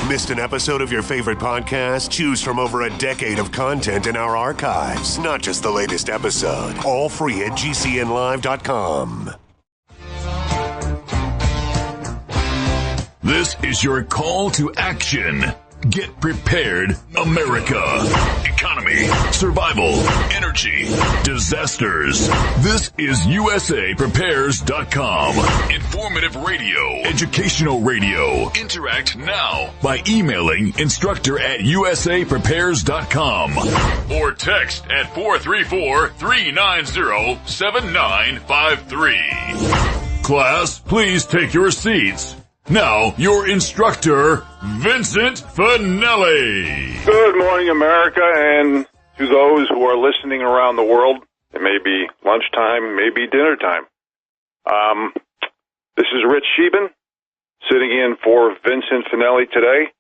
Missed an episode of your favorite podcast? Choose from over a decade of content in our archives, not just the latest episode. All free at GCNlive.com. This is your call to action. Get prepared, America. Economy, survival, energy, disasters. This is USAPrepares.com. Informative radio, educational radio. Interact now by emailing instructor@USAPrepares.com or text at 434-390-7953. Class, please take your seats. Now, your instructor, Vincent Finelli. Good morning, America, and to those who are listening around the world, it may be lunchtime, maybe dinner time. This is Rich Scheben, sitting in for Vincent Finelli today,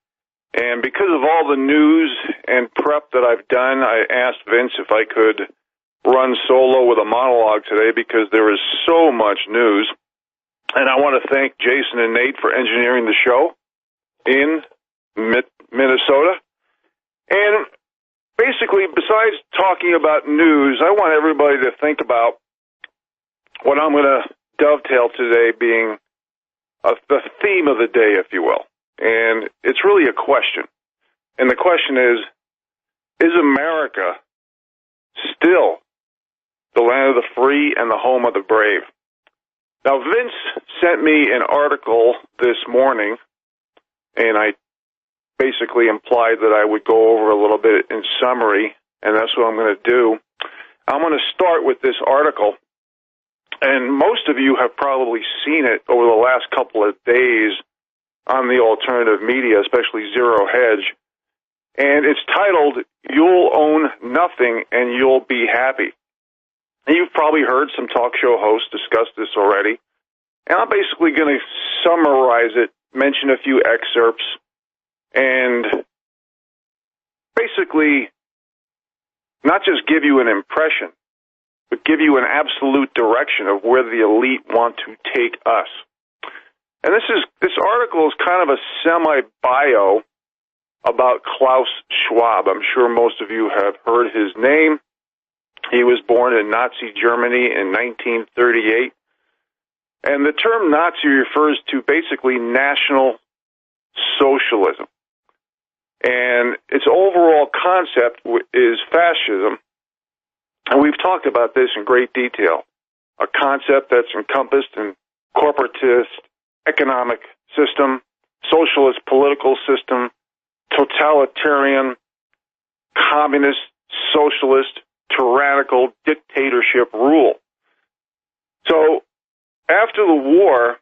and because of all the news and prep that I've done, I asked Vince if I could run solo with a monologue today because there is so much news. And I want to thank Jason and Nate for engineering the show in Minnesota. And basically, besides talking about news, I want everybody to think about what I'm going to dovetail today being the theme of the day, if you will. And it's really a question. And the question is America still the land of the free and the home of the brave? Now, Vince sent me an article this morning, and I basically implied that I would go over a little bit in summary, and that's what I'm going to do. I'm going to start with this article, and most of you have probably seen it over the last couple of days on the alternative media, especially Zero Hedge, and it's titled, "You'll Own Nothing and You'll Be Happy." And you've probably heard some talk show hosts discuss this already. And I'm basically going to summarize it, mention a few excerpts, and basically not just give you an impression, but give you an absolute direction of where the elite want to take us. And this article is kind of a semi-bio about Klaus Schwab. I'm sure most of you have heard his name. He was born in Nazi Germany in 1938. And the term Nazi refers to basically National Socialism. And its overall concept is fascism. And we've talked about this in great detail. A concept that's encompassed in corporatist economic system, socialist political system, totalitarian, communist, socialist, tyrannical dictatorship rule. So, after the war,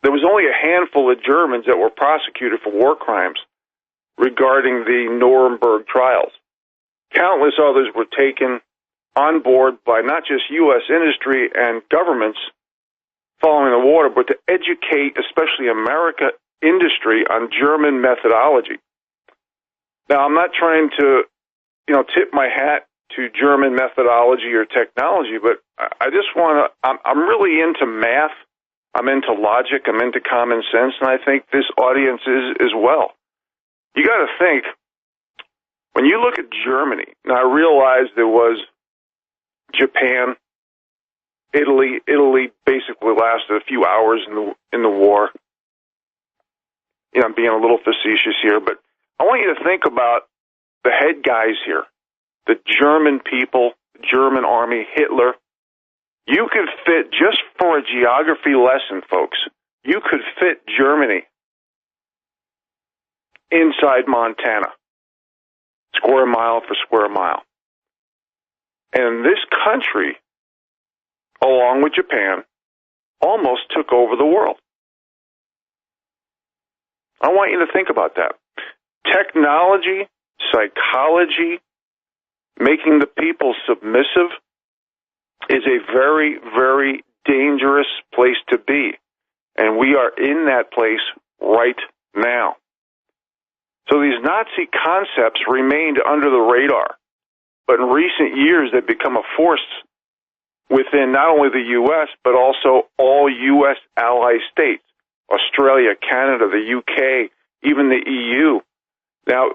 there was only a handful of Germans that were prosecuted for war crimes regarding the Nuremberg trials. Countless others were taken on board by not just U.S. industry and governments following the war, but to educate, especially American industry, on German methodology. Now, I'm not trying to tip my hat to German methodology or technology, but I just want to, I'm really into math, I'm into logic, I'm into common sense, and I think this audience is as well. You got to think, when you look at Germany, now I realize there was Japan, Italy basically lasted a few hours in the war. I'm being a little facetious here, but I want you to think about the head guys here, the German people, German army, Hitler. You could fit, just for a geography lesson, folks, you could fit Germany inside Montana, square mile for square mile. And this country, along with Japan, almost took over the world. I want you to think about that. Technology, psychology, making the people submissive is a very, very dangerous place to be. And we are in that place right now. So these Nazi concepts remained under the radar. But in recent years, they've become a force within not only the U.S., but also all U.S. ally states. Australia, Canada, the UK, even the EU. Now,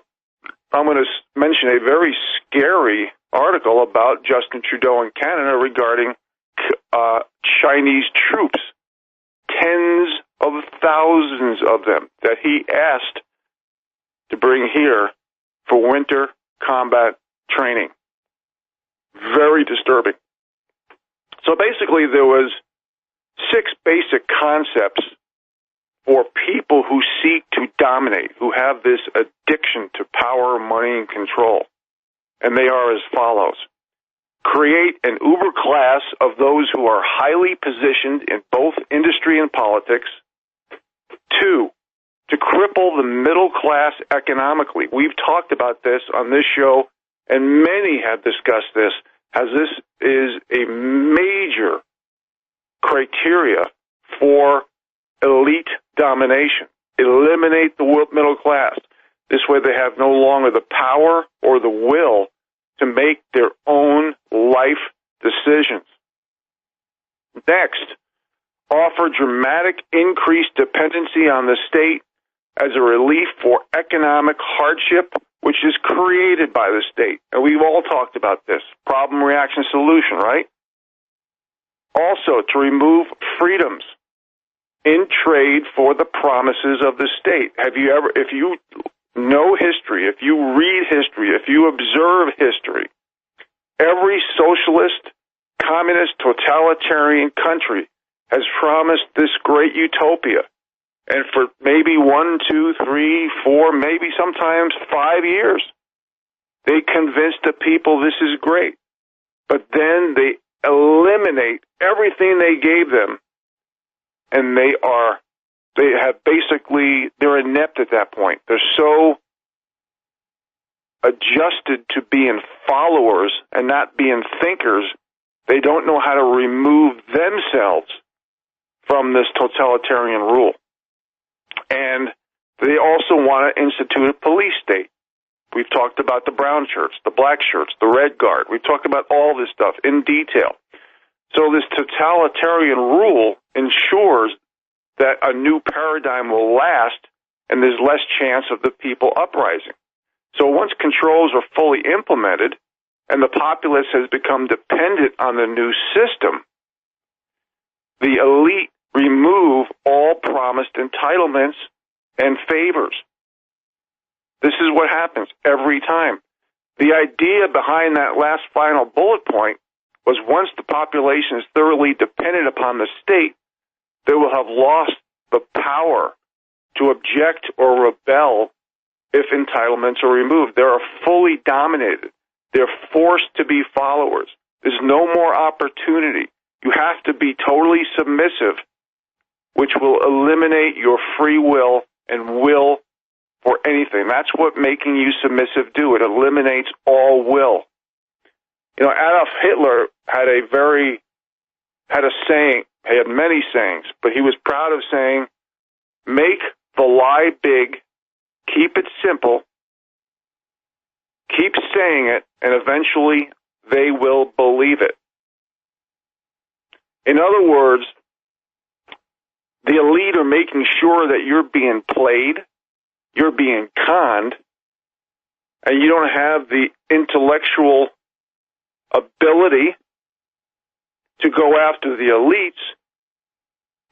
I'm going to mention a very scary article about Justin Trudeau in Canada regarding Chinese troops, tens of thousands of them that he asked to bring here for winter combat training. Very disturbing. So basically there was 6 basic concepts for people who seek to dominate, who have this addiction to power, money, and control. And they are as follows. Create an uber class of those who are highly positioned in both industry and politics. 2, to cripple the middle class economically. We've talked about this on this show, and many have discussed this, as this is a major criteria for elite domination. Eliminate the middle class. This way they have no longer the power or the will to make their own life decisions. Next, offer dramatic increased dependency on the state as a relief for economic hardship, which is created by the state. And we've all talked about this. Problem, reaction, solution, right? Also, to remove freedoms in trade for the promises of the state. Have you ever, if you know history, if you read history, if you observe history, every socialist, communist, totalitarian country has promised this great utopia. And for maybe 1, 2, 3, 4, maybe sometimes 5 years, they convince the people this is great. But then they eliminate everything they gave them, and they're inept at that point. They're so adjusted to being followers and not being thinkers, they don't know how to remove themselves from this totalitarian rule. And they also want to institute a police state. We've talked about the brown shirts, the black shirts, the red guard. We've talked about all this stuff in detail. So this totalitarian rule ensures that a new paradigm will last and there's less chance of the people uprising. So once controls are fully implemented and the populace has become dependent on the new system, the elite remove all promised entitlements and favors. This is what happens every time. The idea behind that last final bullet point was once the population is thoroughly dependent upon the state, they will have lost the power to object or rebel if entitlements are removed. They are fully dominated. They're forced to be followers. There's no more opportunity. You have to be totally submissive, which will eliminate your free will and will for anything. That's what making you submissive do. It eliminates all will. You know, Adolf Hitler had a saying. He had many sayings, but he was proud of saying, make the lie big, keep it simple, keep saying it, and eventually they will believe it. In other words, the elite are making sure that you're being played, you're being conned, and you don't have the intellectual ability to go after the elites,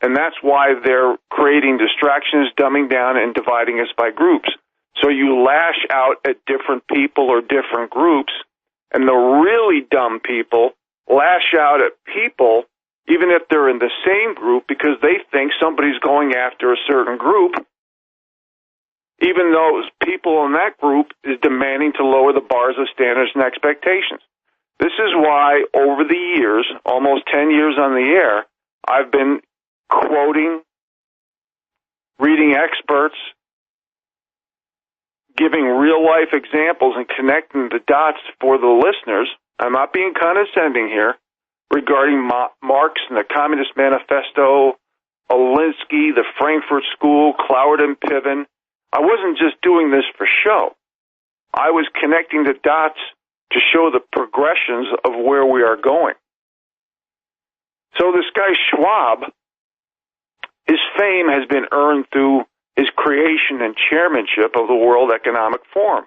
and that's why they're creating distractions, dumbing down, and dividing us by groups. So you lash out at different people or different groups, and the really dumb people lash out at people even if they're in the same group because they think somebody's going after a certain group, even though people in that group is demanding to lower the bars of standards and expectations. This is why over the years, almost 10 years on the air, I've been quoting, reading experts, giving real-life examples and connecting the dots for the listeners. I'm not being condescending here regarding Marx and the Communist Manifesto, Alinsky, the Frankfurt School, Cloward and Piven. I wasn't just doing this for show. I was connecting the dots to show the progressions of where we are going. So this guy Schwab, his fame has been earned through his creation and chairmanship of the World Economic Forum.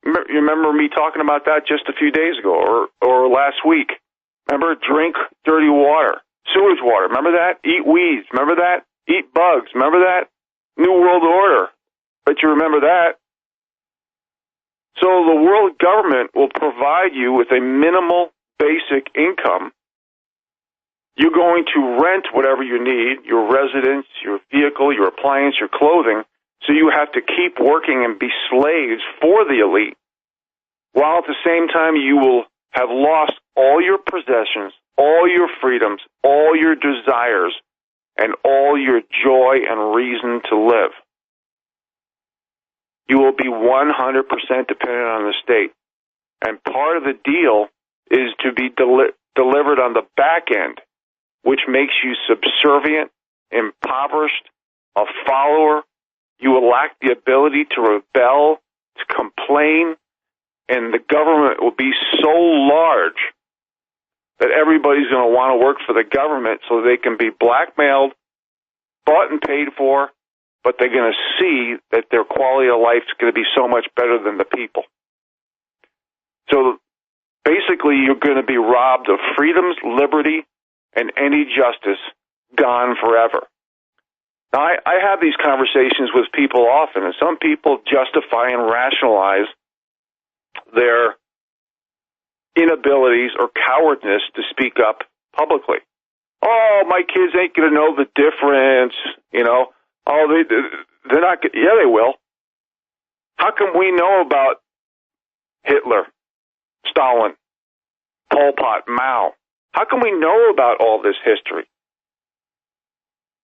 You remember me talking about that just a few days ago or last week? Remember, drink dirty water, sewage water. Remember that? Eat weeds. Remember that? Eat bugs. Remember that? New World Order. Bet you remember that. So the world government will provide you with a minimal basic income. You're going to rent whatever you need, your residence, your vehicle, your appliance, your clothing, so you have to keep working and be slaves for the elite, while at the same time you will have lost all your possessions, all your freedoms, all your desires, and all your joy and reason to live. You will be 100% dependent on the state. And part of the deal is to be delivered on the back end, which makes you subservient, impoverished, a follower. You will lack the ability to rebel, to complain, and the government will be so large that everybody's going to want to work for the government so they can be blackmailed, bought and paid for, but they're going to see that their quality of life is going to be so much better than the people. So basically, you're going to be robbed of freedoms, liberty, and any justice, gone forever. Now, I have these conversations with people often, and some people justify and rationalize their inabilities or cowardness to speak up publicly. Oh, my kids ain't going to know the difference, you know. Oh, they're not. Yeah, they will. How come we know about Hitler, Stalin, Pol Pot, Mao? How come we know about all this history?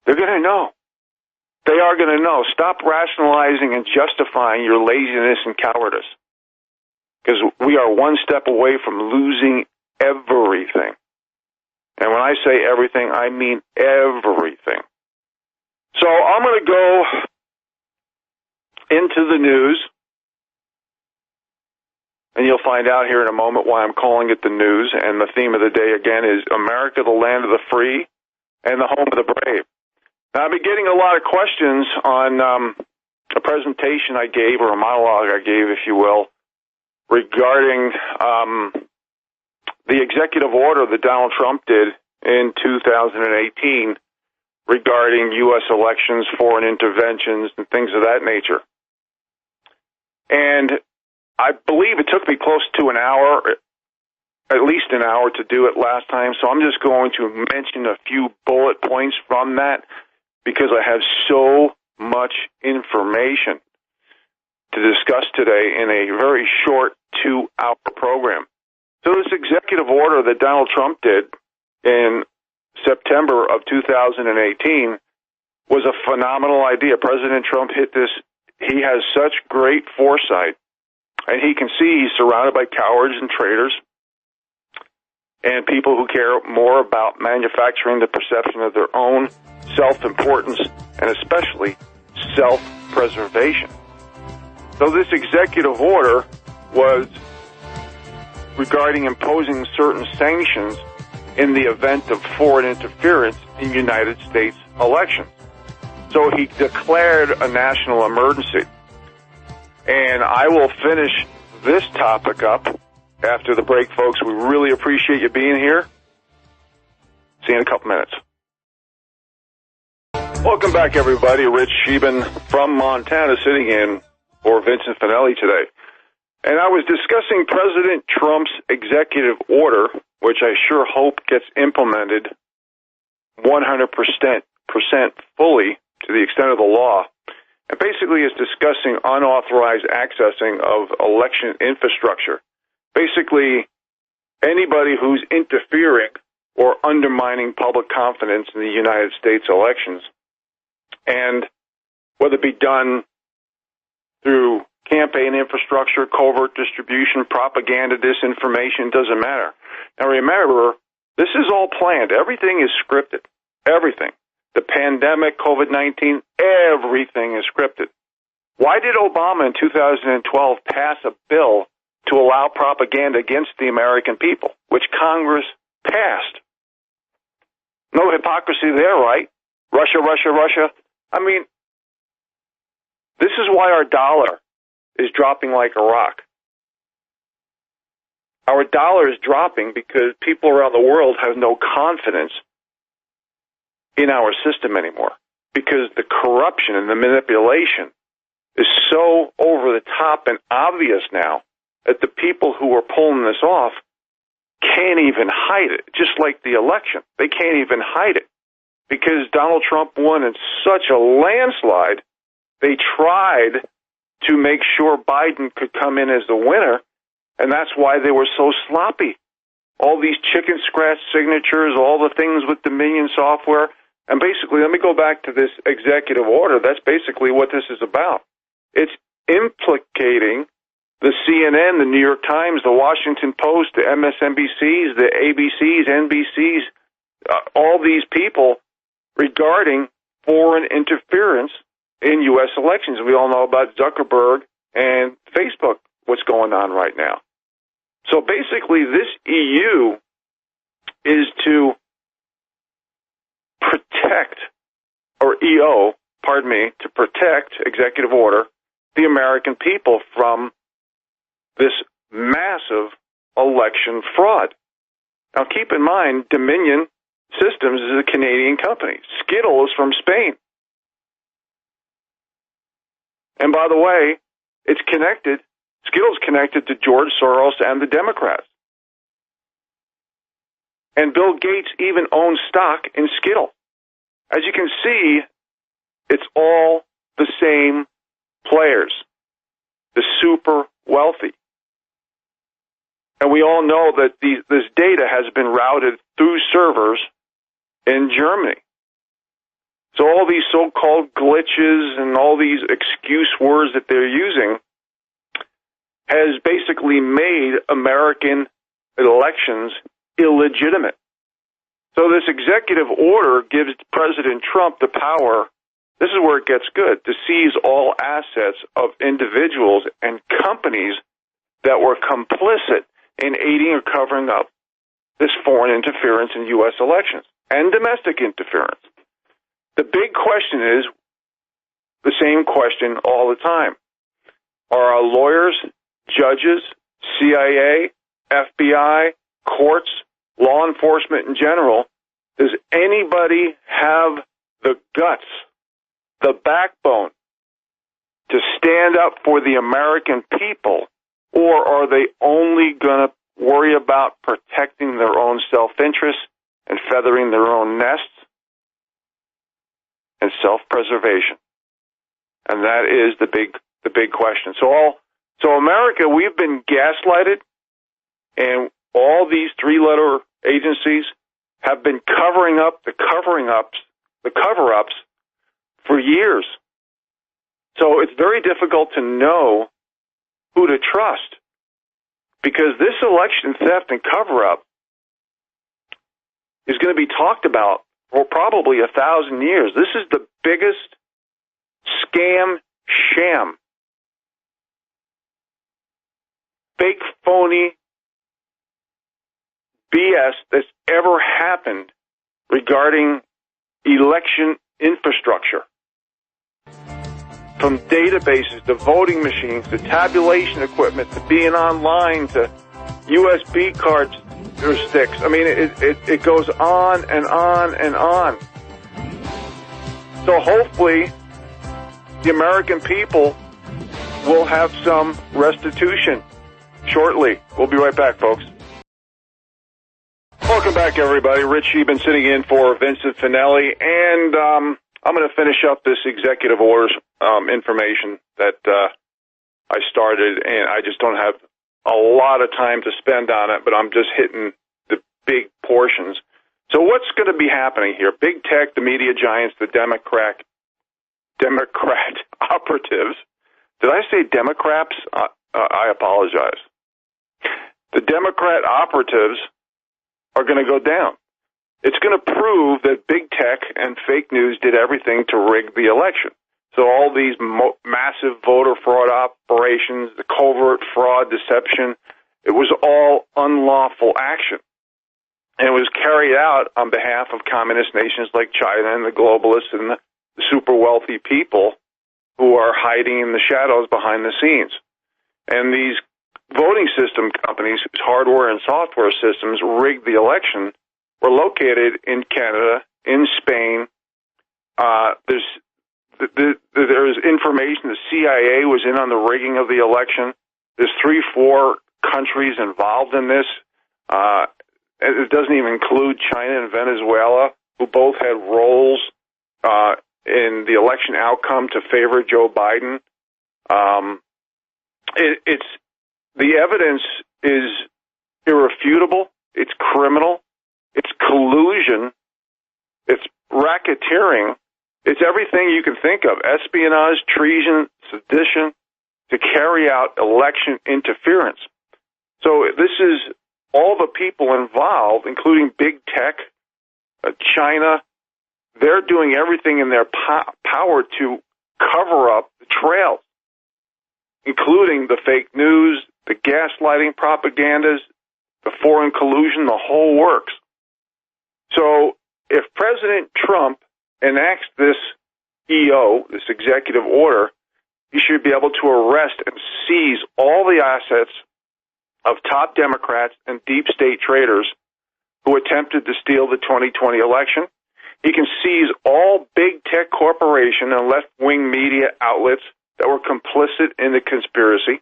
They're going to know. They are going to know. Stop rationalizing and justifying your laziness and cowardice, because we are one step away from losing everything. And when I say everything, I mean everything. So I'm going to go into the news, and you'll find out here in a moment why I'm calling it the news. And the theme of the day, again, is America, the land of the free and the home of the brave. Now, I've been getting a lot of questions on a presentation I gave, or a monologue I gave, if you will, regarding the executive order that Donald Trump did in 2018 regarding U.S. elections, foreign interventions, and things of that nature. And I believe it took me close to an hour, at least an hour, to do it last time, so I'm just going to mention a few bullet points from that, because I have so much information to discuss today in a very short 2-hour program. So this executive order that Donald Trump did in September of 2018 was a phenomenal idea. President Trump hit this. He has such great foresight, and he can see he's surrounded by cowards and traitors and people who care more about manufacturing the perception of their own self-importance and especially self-preservation. So this executive order was regarding imposing certain sanctions in the event of foreign interference in United States elections. So he declared a national emergency. And I will finish this topic up after the break, folks. We really appreciate you being here. See you in a couple minutes. Welcome back, everybody. Rich Scheben from Montana, sitting in for Vincent Finelli today. And I was discussing President Trump's executive order, which I sure hope gets implemented 100% fully to the extent of the law. And basically is discussing unauthorized accessing of election infrastructure. Basically, anybody who's interfering or undermining public confidence in the United States elections, and whether it be done through campaign infrastructure, covert distribution, propaganda, disinformation, doesn't matter. Now remember, this is all planned. Everything is scripted. Everything. The pandemic, COVID-19, everything is scripted. Why did Obama in 2012 pass a bill to allow propaganda against the American people, which Congress passed? No hypocrisy there, right? Russia, Russia, Russia. I mean, This is why our dollar is dropping like a rock. Our dollar is dropping because people around the world have no confidence in our system anymore, because the corruption and the manipulation is so over the top and obvious now that the people who are pulling this off can't even hide it. Just like the election, they can't even hide it because Donald Trump won in such a landslide. They tried to make sure Biden could come in as the winner, and that's why they were so sloppy. All these chicken scratch signatures, all the things with Dominion software. And basically, let me go back to this executive order. That's basically what this is about. It's implicating the CNN, the New York Times, the Washington Post, the MSNBCs, the ABCs, NBCs, all these people regarding foreign interference in U.S. elections. We all know about Zuckerberg and Facebook, what's going on right now. So basically, this EU is to protect, or EO, pardon me, to protect, executive order, the American people from this massive election fraud. Now keep in mind, Dominion Systems is a Canadian company. Skittle is from Spain. And by the way, it's connected, Skittle's connected to George Soros and the Democrats. And Bill Gates even owns stock in Skittle. As you can see, it's all the same players, the super wealthy. And we all know that this data has been routed through servers in Germany. So all these so-called glitches and all these excuse words that they're using has basically made American elections illegitimate. So this executive order gives President Trump the power, this is where it gets good, to seize all assets of individuals and companies that were complicit in aiding or covering up this foreign interference in U.S. elections and domestic interference. The big question is the same question all the time. Are our lawyers, judges, CIA, FBI, courts, law enforcement in general, does anybody have the guts, the backbone to stand up for the American people, or are they only going to worry about protecting their own self-interest and feathering their own nests and self-preservation? And that is the big question. So America, we've been gaslighted, and all these three-letter agencies have been covering up the cover-ups for years. So it's very difficult to know who to trust, because this election theft and cover-up is going to be talked about for probably 1,000 years. This is the biggest scam, sham, fake, phony BS that's ever happened regarding election infrastructure. From databases to voting machines to tabulation equipment to being online to USB cards or sticks. I mean, it goes on and on and on. So hopefully the American people will have some restitution shortly. We'll be right back, folks. Welcome back, everybody. Rich Scheben sitting in for Vincent Finelli, and I'm going to finish up this executive orders information that I started, and I just don't have a lot of time to spend on it, but I'm just hitting the big portions. So what's going to be happening here? Big tech, the media giants, the Democrat operatives. Did I say Democrats? I apologize. The Democrat operatives are going to go down. It's going to prove that big tech and fake news did everything to rig the election. So all these massive voter fraud operations, the covert fraud, deception, it was all unlawful action. And it was carried out on behalf of communist nations like China and the globalists and the super wealthy people who are hiding in the shadows behind the scenes. And these voting system companies whose hardware and software systems rigged the election were located in Canada, in Spain. There's information the CIA was in on the rigging of the election. There's 3-4 countries involved in this. It doesn't even include China and Venezuela, who both had roles in the election outcome to favor Joe Biden. The evidence is irrefutable. It's criminal. It's collusion. It's racketeering. It's everything you can think of: espionage, treason, sedition, to carry out election interference. So this is all the people involved, including big tech, China. They're doing everything in their power to cover up the trails, including the fake news, the gaslighting propagandas, the foreign collusion, the whole works. So if President Trump enacts this EO, this executive order, he should be able to arrest and seize all the assets of top Democrats and deep state traders who attempted to steal the 2020 election. He can seize all big tech corporation and left-wing media outlets that were complicit in the conspiracy.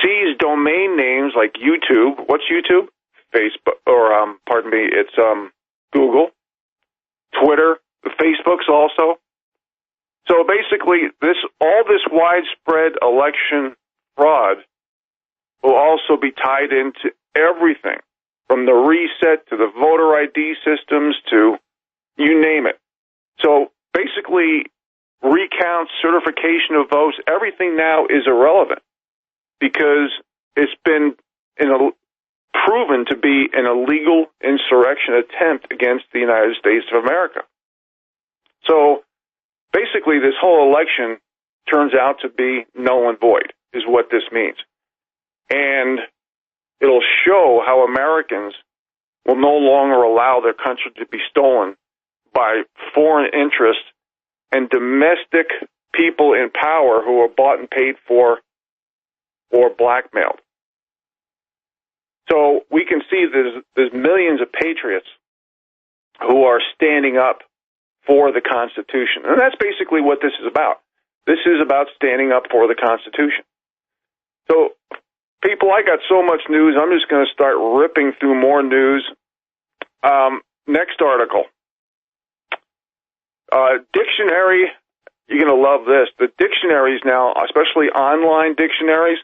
Seize domain names like YouTube. What's YouTube? Facebook, or it's Google, Twitter, the Facebooks also. So basically, all this widespread election fraud will also be tied into everything, from the reset to the voter ID systems to you name it. So basically, recounts, certification of votes, everything now is irrelevant because it's been proven to be an illegal insurrection attempt against the United States of America. So basically, this whole election turns out to be null and void, is what this means. And it'll show how Americans will no longer allow their country to be stolen by foreign interests and domestic people in power who are bought and paid for or blackmailed. So we can see there's millions of patriots who are standing up for the Constitution. And that's basically what this is about. This is about standing up for the Constitution. So, people, I got so much news, I'm just going to start ripping through more news. Next article. Dictionary, you're going to love this. The dictionaries now, especially online dictionaries,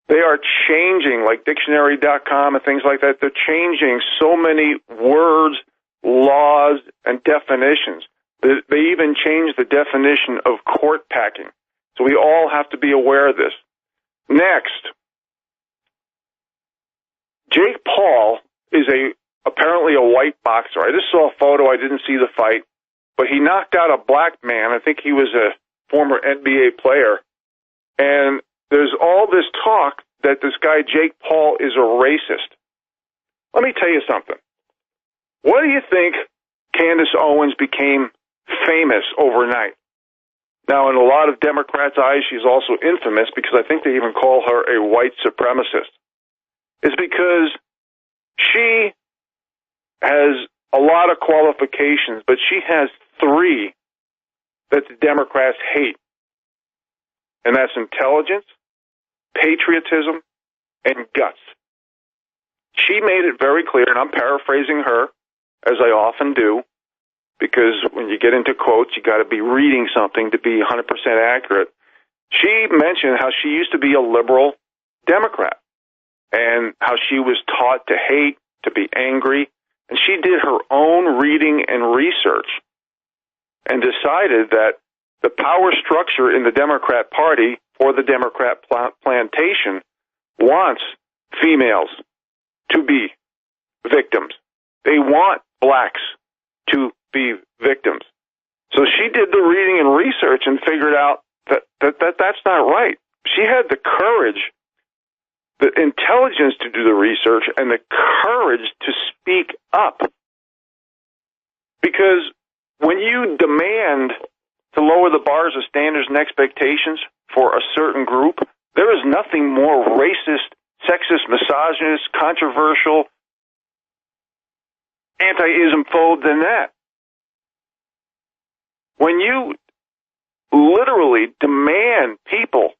they are changing, like dictionary.com and things like that. They're changing so many words, laws, and definitions. They even changed the definition of court packing. So we all have to be aware of this. Next, Jake Paul is apparently a white boxer. I just saw a photo. I didn't see the fight. But he knocked out a black man. I think he was a former NBA player. And there's all this talk that this guy, Jake Paul, is a racist. Let me tell you something. What do you think Candace Owens became famous overnight? Now, in a lot of Democrats' eyes, she's also infamous because I think they even call her a white supremacist. It's because she has a lot of qualifications, but she has 3 that the Democrats hate. And that's intelligence, patriotism, and guts. She made it very clear, and I'm paraphrasing her, as I often do, because when you get into quotes, you got to be reading something to be 100% accurate. She mentioned how she used to be a liberal Democrat and how she was taught to hate, to be angry, and she did her own reading and research and decided that the power structure in the Democrat Party or the Democrat plantation wants females to be victims. They want blacks to be victims. So she did the reading and research and figured out that that's not right. She had the courage, the intelligence to do the research, and the courage to speak up. Because when you demand to lower the bars of standards and expectations for a certain group. There is nothing more racist, sexist, misogynist, controversial, anti-Islam-phobe than that. When you literally demand people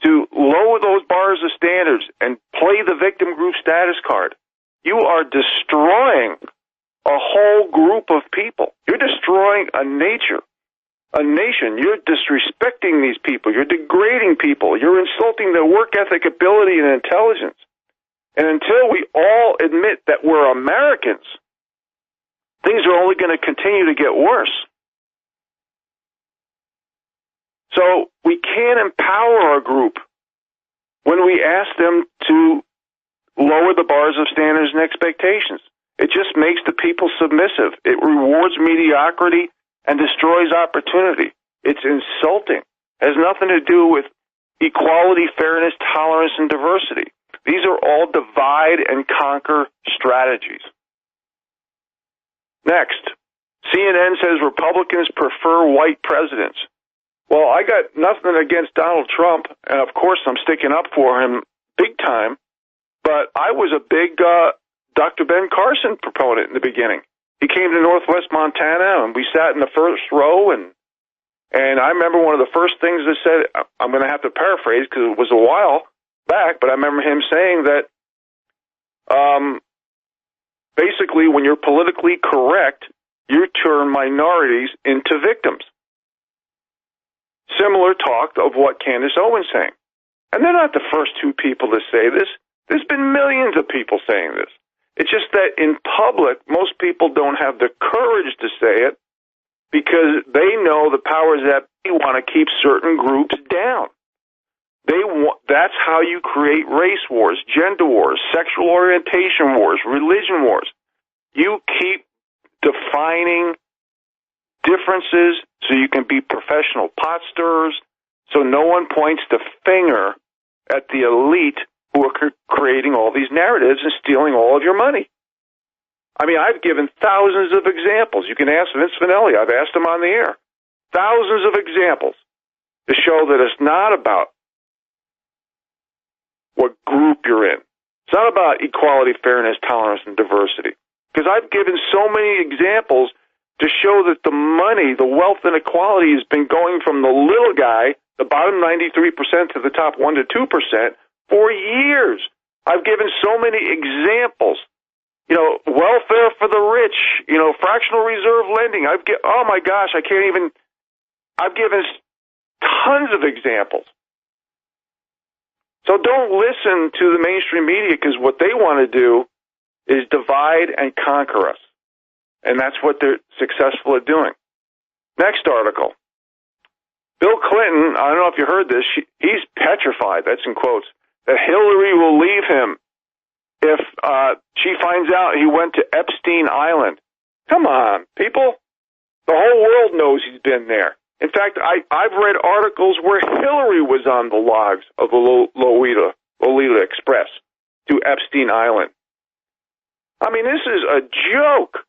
to lower those bars of standards and play the victim group status card, you are destroying a whole group of people. You're destroying a nation. You're disrespecting these people. You're degrading people. You're insulting their work ethic, ability, and intelligence. And until we all admit that we're Americans, things are only going to continue to get worse. So we can't empower our group when we ask them to lower the bars of standards and expectations. It just makes the people submissive. It rewards mediocrity and destroys opportunity. It's insulting. It has nothing to do with equality, fairness, tolerance, and diversity. These are all divide and conquer strategies. Next, CNN says Republicans prefer white presidents. Well, I got nothing against Donald Trump, and of course I'm sticking up for him big time, but I was a big Dr. Ben Carson proponent in the beginning. He came to Northwest Montana, and we sat in the first row, and I remember one of the first things that said, I'm going to have to paraphrase because it was a while back, but I remember him saying that basically when you're politically correct, you turn minorities into victims. Similar talk of what Candace Owens saying. And they're not the first two people to say this. There's been millions of people saying this. It's just that in public, most people don't have the courage to say it because they know the powers that be want to keep certain groups down. That's how you create race wars, gender wars, sexual orientation wars, religion wars. You keep defining differences so you can be professional pot stirrers, so no one points the finger at the elite who are creating all these narratives and stealing all of your money. I mean, I've given thousands of examples. You can ask Vince Finelli. I've asked him on the air. Thousands of examples to show that it's not about what group you're in. It's not about equality, fairness, tolerance, and diversity. Because I've given so many examples to show that the money, the wealth inequality has been going from the little guy, the bottom 93% to the top 1% to 2% for years. I've given so many examples. You know, welfare for the rich, you know, fractional reserve lending. Oh my gosh, I've given tons of examples. So don't listen to the mainstream media because what they want to do is divide and conquer us. And that's what they're successful at doing. Next article. Bill Clinton, I don't know if you heard this, he's petrified, that's in quotes, that Hillary will leave him if she finds out he went to Epstein Island. Come on, people. The whole world knows he's been there. In fact, I've read articles where Hillary was on the logs of the Lolita Express to Epstein Island. I mean, this is a joke.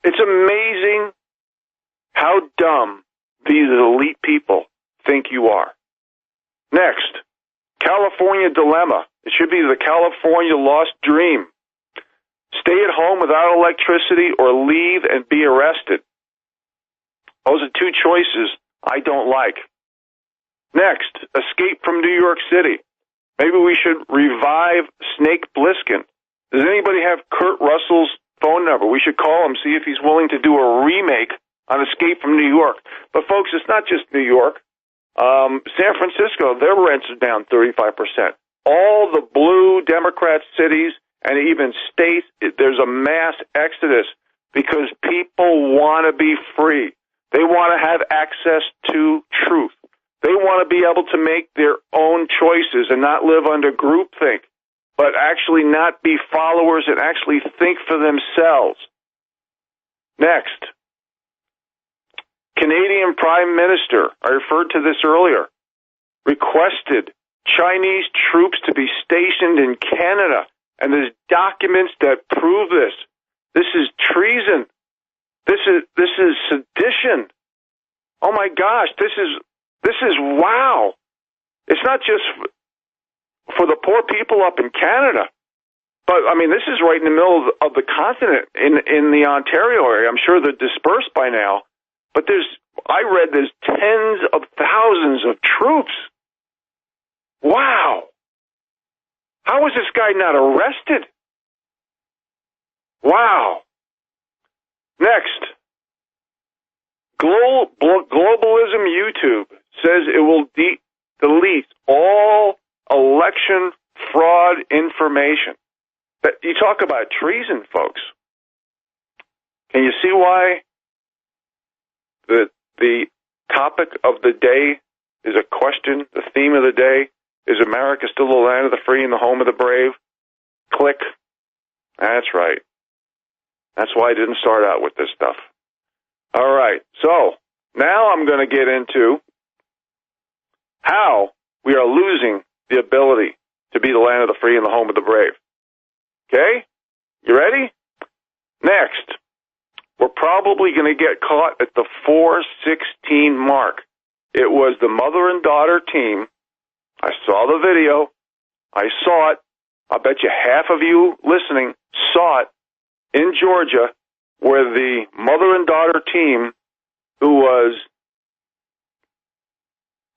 It's amazing how dumb these elite people think you are. Next, California dilemma. It should be the California lost dream. Stay at home without electricity or leave and be arrested. Those are two choices I don't like. Next, escape from New York City. Maybe we should revive Snake Plissken. Does anybody have Kurt Russell's phone number? We should call him, see if he's willing to do a remake on Escape from New York. But folks, it's not just New York. San Francisco, their rents are down 35%. All the blue Democrat cities and even states, there's a mass exodus because people want to be free. They want to have access to truth. They want to be able to make their own choices and not live under groupthink, but actually not be followers and actually think for themselves. Next, Canadian Prime Minister, I referred to this earlier, requested Chinese troops to be stationed in Canada, and there's documents that prove this. This is treason. This is sedition. Oh my gosh, this is wow. It's not just for the poor people up in Canada, but I mean, this is right in the middle of the continent in the Ontario area. I'm sure they're dispersed by now, but I read there's tens of thousands of troops. Wow. How is this guy not arrested? Wow. Next. Globalism YouTube says it will delete all election fraud information. You talk about treason, folks. Can you see why the topic of the day is a question? The theme of the day is America still the land of the free and the home of the brave? Click. That's right. That's why I didn't start out with this stuff. All right. So now I'm going to get into how we are losing the ability to be the land of the free and the home of the brave. Okay? You ready? Next, we're probably going to get caught at the 416 mark. It was the mother and daughter team. I saw the video. I saw it. I bet you half of you listening saw it in Georgia, where the mother and daughter team, who was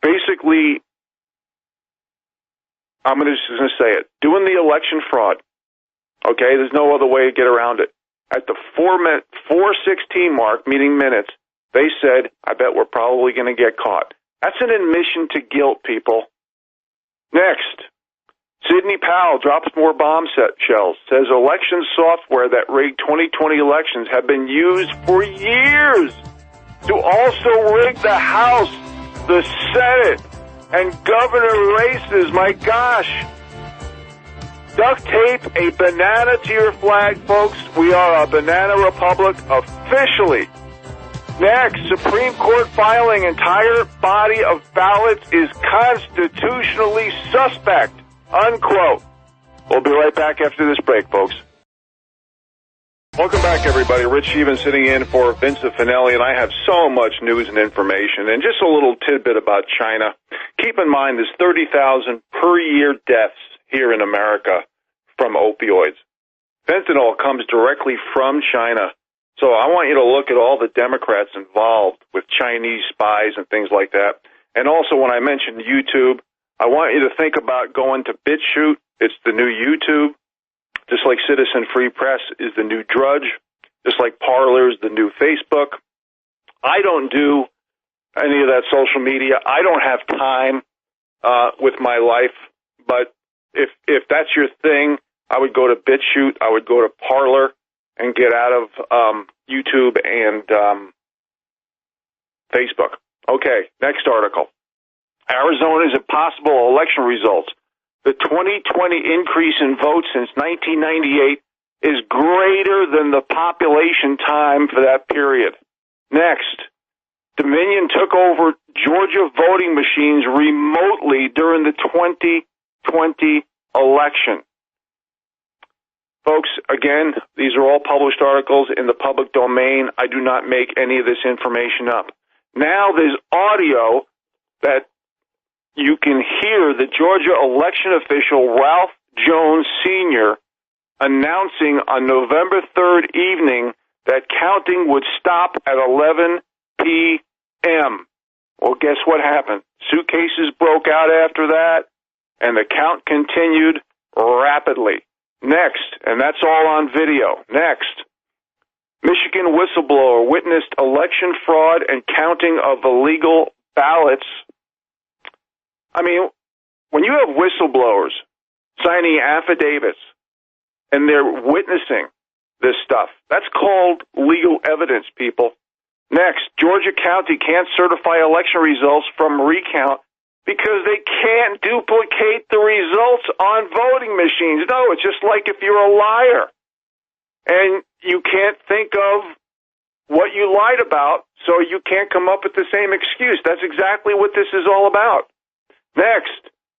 basically, I'm just going to say it, doing the election fraud. Okay, there's no other way to get around it. At the 416 mark, meaning minutes, they said, I bet we're probably going to get caught. That's an admission to guilt, people. Next, Sidney Powell drops more bomb shells, says election software that rigged 2020 elections have been used for years to also rig the House, the Senate, and governor races. My gosh. Duct tape a banana to your flag, folks. We are a banana republic officially. Next, Supreme Court filing entire body of ballots is constitutionally suspect. Unquote. We'll be right back after this break, folks. Welcome back, everybody. Rich Scheben sitting in for Vincent Finelli, and I have so much news and information. And just a little tidbit about China. Keep in mind there's 30,000 per year deaths here in America from opioids. Fentanyl comes directly from China. So I want you to look at all the Democrats involved with Chinese spies and things like that. And also, when I mentioned YouTube, I want you to think about going to BitChute. It's the new YouTube. Just like Citizen Free Press is the new Drudge. Just like Parler is the new Facebook. I don't do any of that social media. I don't have time with my life. But if that's your thing, I would go to BitChute. I would go to Parler and get out of YouTube and Facebook. Okay, next article. Arizona's impossible election results. The 2020 increase in votes since 1998 is greater than the population time for that period. Next, Dominion took over Georgia voting machines remotely during the 2020 election. Folks, again, these are all published articles in the public domain. I do not make any of this information up. Now there's audio that you can hear the Georgia election official Ralph Jones Sr. announcing on November 3rd evening that counting would stop at 11 p.m. Well, guess what happened? Suitcases broke out after that, and the count continued rapidly. Next, and that's all on video. Next, Michigan whistleblower witnessed election fraud and counting of illegal ballots. I mean, when you have whistleblowers signing affidavits and they're witnessing this stuff, that's called legal evidence, people. Next, Georgia County can't certify election results from recount because they can't duplicate the results on voting machines. No, it's just like if you're a liar and you can't think of what you lied about, so you can't come up with the same excuse. That's exactly what this is all about. Next,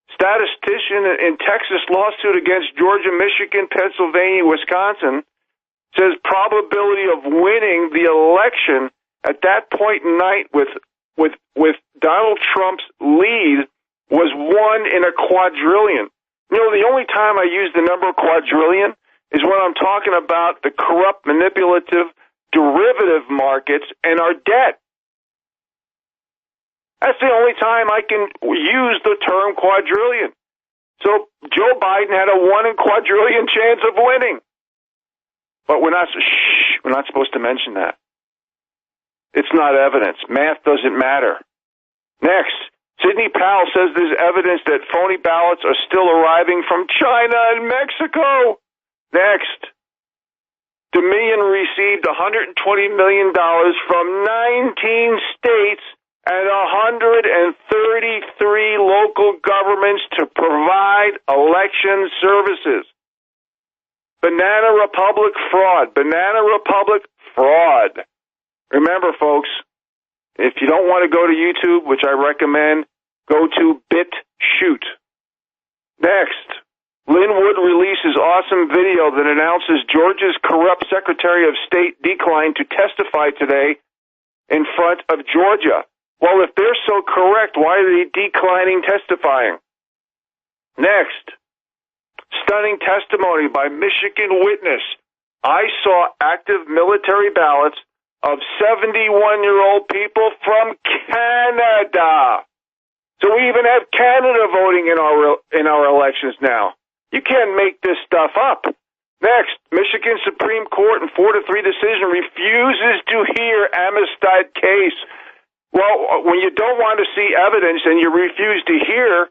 statistician in Texas lawsuit against Georgia, Michigan, Pennsylvania, Wisconsin says probability of winning the election at that point in night with Donald Trump's lead was 1 in a quadrillion. You know, the only time I use the number quadrillion is when I'm talking about the corrupt, manipulative, derivative markets and our debt. That's the only time I can use the term quadrillion. So Joe Biden had a 1 in quadrillion chance of winning. But we're not supposed to mention that. It's not evidence. Math doesn't matter. Next, Sidney Powell says there's evidence that phony ballots are still arriving from China and Mexico. Next, Dominion received $120 million from 19 states and 133 local governments to provide election services. Banana Republic fraud. Banana Republic fraud. Remember, folks, if you don't want to go to YouTube, which I recommend, go to BitChute. Next, Lynn Wood releases awesome video that announces Georgia's corrupt Secretary of State declined to testify today in front of Georgia. Well, if they're so correct, why are they declining testifying? Next, stunning testimony by Michigan witness. I saw active military ballots of 71-year-old people from Canada. So we even have Canada voting in our elections now. You can't make this stuff up. Next, Michigan Supreme Court in 4-3 decision refuses to hear Amistad case. Well, when you don't want to see evidence and you refuse to hear,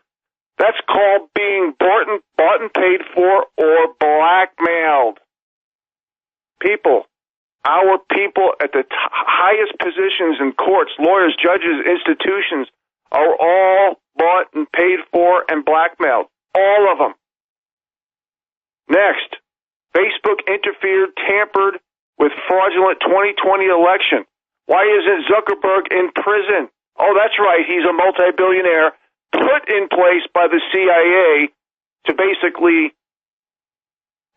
that's called being bought and paid for or blackmailed. People, our people at the highest positions in courts, lawyers, judges, institutions, are all bought and paid for and blackmailed. All of them. Next, Facebook interfered, tampered with fraudulent 2020 election. Why isn't Zuckerberg in prison? Oh, that's right, he's a multi-billionaire put in place by the CIA to basically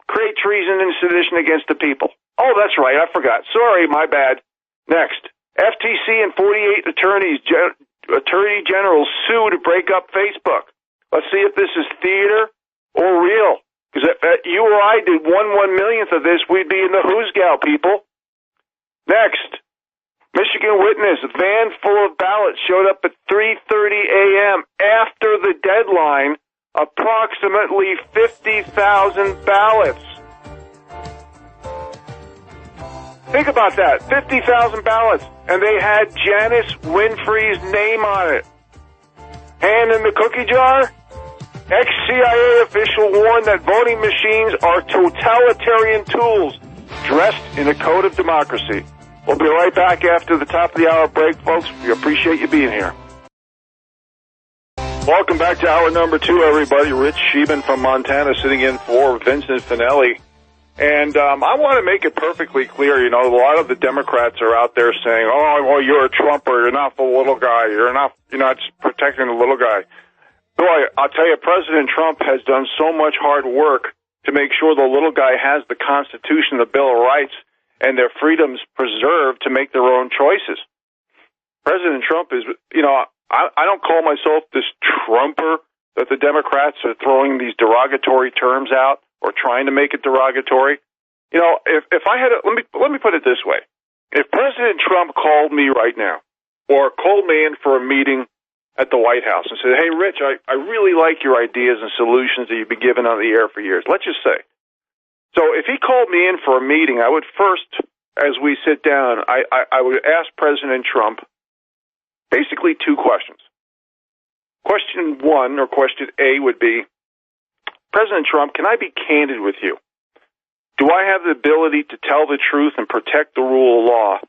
create treason and sedition against the people. Oh, that's right, I forgot. Sorry, my bad. Next, FTC and 48 attorney generals sue to break up Facebook. Let's see if this is theater or real. Because if you or I did 1/1,000,000th of this, we'd be in the who's gal, people. Next, Michigan witness, a van full of ballots showed up at 3:30 a.m. after the deadline, approximately 50,000 ballots. Think about that, 50,000 ballots, and they had Janice Winfrey's name on it. Hand in the cookie jar? Ex-CIA official warned that voting machines are totalitarian tools dressed in a coat of democracy. We'll be right back after the top of the hour break, folks. We appreciate you being here. Welcome back to hour number 2, everybody. Rich Scheben from Montana sitting in for Vincent Finelli. And I want to make it perfectly clear, you know, a lot of the Democrats are out there saying, oh, well, you're a Trumper, you're not the little guy, you're not protecting the little guy. Boy, I'll tell you, President Trump has done so much hard work to make sure the little guy has the Constitution, the Bill of Rights, and their freedoms preserved to make their own choices. President Trump is, you know, I don't call myself this Trumper that the Democrats are throwing these derogatory terms out or trying to make it derogatory. You know, if I had let me put it this way. If President Trump called me right now or called me in for a meeting at the White House and said, hey, Rich, I really like your ideas and solutions that you've been giving on the air for years. Let's just say. So if he called me in for a meeting, I would first, as we sit down, I would ask President Trump basically 2 questions. Question 1, or question A, would be, President Trump, can I be candid with you? Do I have the ability to tell the truth and protect the rule of law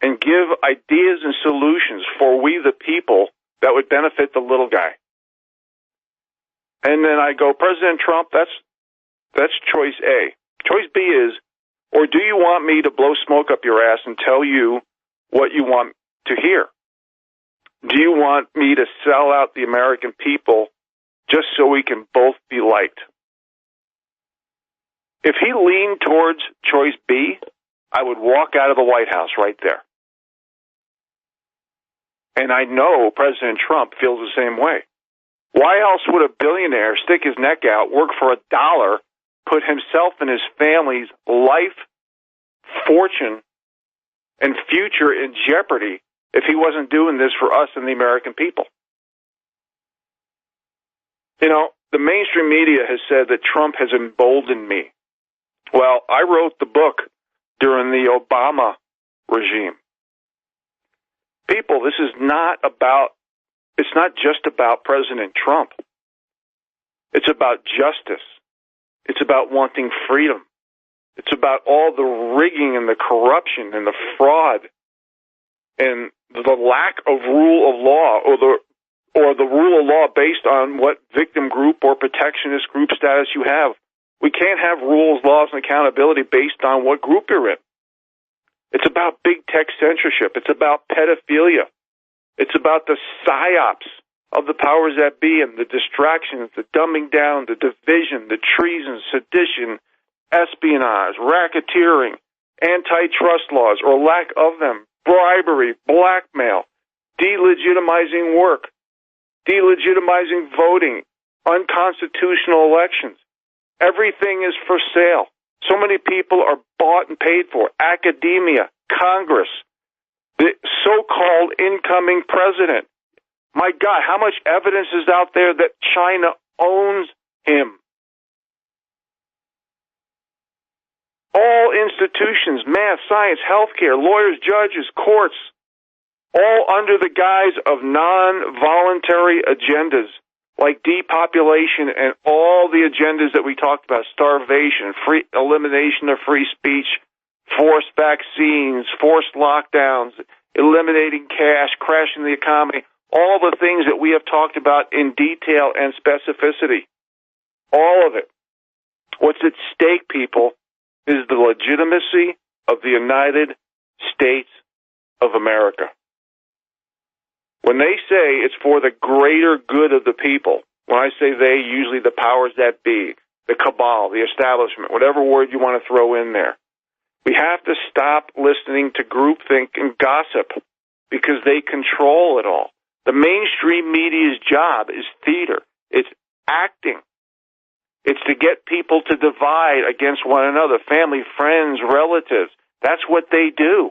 and give ideas and solutions for we the people that would benefit the little guy? And then I go, President Trump, that's choice A. Choice B is, or do you want me to blow smoke up your ass and tell you what you want to hear? Do you want me to sell out the American people just so we can both be liked? If he leaned towards choice B, I would walk out of the White House right there. And I know President Trump feels the same way. Why else would a billionaire stick his neck out, work for $1, put himself and his family's life, fortune, and future in jeopardy if he wasn't doing this for us and the American people? You know, the mainstream media has said that Trump has emboldened me. Well, I wrote the book during the Obama regime. People, this is not about, it's not just about President Trump. It's about justice. It's about wanting freedom. It's about all the rigging and the corruption and the fraud and the lack of rule of law, or the rule of law based on what victim group or protectionist group status you have. We can't have rules, laws, and accountability based on what group you're in. It's about big tech censorship. It's about pedophilia. It's about the psyops of the powers that be and the distractions, the dumbing down, the division, the treason, sedition, espionage, racketeering, antitrust laws or lack of them, bribery, blackmail, delegitimizing work, delegitimizing voting, unconstitutional elections. Everything is for sale. So many people are bought and paid for. Academia, Congress, the so-called incoming president. My God, how much evidence is out there that China owns him? All institutions, math, science, healthcare, lawyers, judges, courts, all under the guise of non-voluntary agendas like depopulation and all the agendas that we talked about, starvation, free elimination of free speech, forced vaccines, forced lockdowns, eliminating cash, crashing the economy, all the things that we have talked about in detail and specificity. All of it. What's at stake, people, is the legitimacy of the United States of America. When they say it's for the greater good of the people, when I say they, usually the powers that be, the cabal, the establishment, whatever word you want to throw in there, we have to stop listening to groupthink and gossip because they control it all. The mainstream media's job is theater. It's acting. It's to get people to divide against one another, family, friends, relatives. That's what they do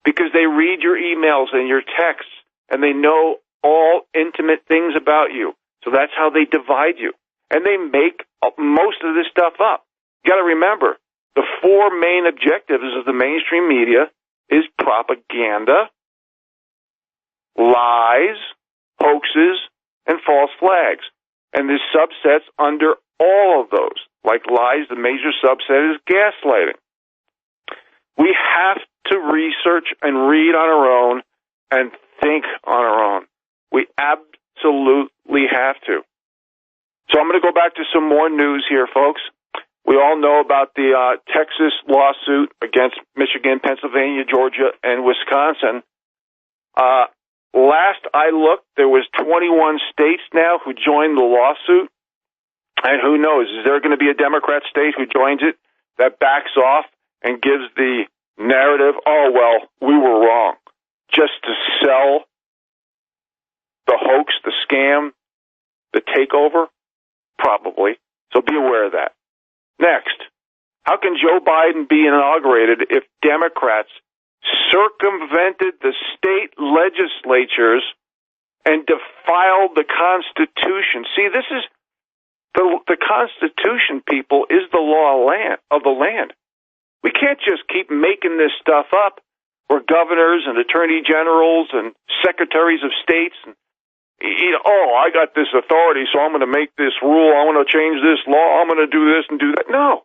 because they read your emails and your texts, and they know all intimate things about you. So that's how they divide you. And they make most of this stuff up. You got to remember, the four main objectives of the mainstream media is propaganda, lies, hoaxes, and false flags. And there's subsets under all of those. Like lies, the major subset is gaslighting. We have to research and read on our own and think on our own. We absolutely have to. So I'm going to go back to some more news here, folks. We all know about the Texas lawsuit against Michigan, Pennsylvania, Georgia, and Wisconsin. Last I looked, there was 21 states now who joined the lawsuit. And who knows, is there going to be a Democrat state who joins it that backs off and gives the narrative, oh, well, we were wrong, just to sell the hoax, the scam, the takeover? Probably. So be aware of that. Next, how can Joe Biden be inaugurated if Democrats circumvented the state legislatures and defiled the Constitution? See, this is the Constitution, people, is the law of the land. We can't just keep making this stuff up where governors and attorney generals and secretaries of states and oh, I got this authority, so I'm going to make this rule, I'm going to change this law, I'm going to do this and do that. No.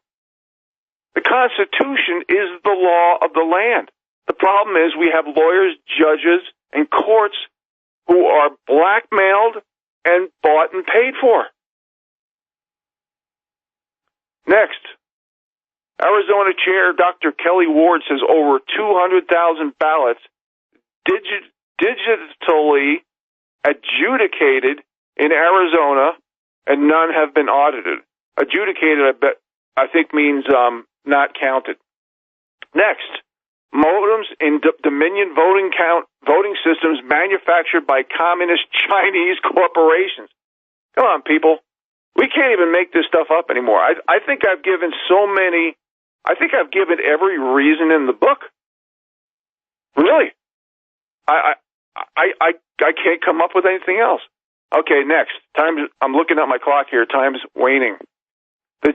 The Constitution is the law of the land. The problem is we have lawyers, judges, and courts who are blackmailed and bought and paid for. Next, Arizona Chair Dr. Kelly Ward says over 200,000 ballots digitally adjudicated in Arizona, and none have been audited. Adjudicated, I bet I think means not counted. Next, modems in Dominion voting systems manufactured by communist Chinese corporations. Come on, people. We can't even make this stuff up anymore. I think I've given every reason in the book. Really. I can't come up with anything else. Okay, next. I'm looking at my clock here. Time's waning. The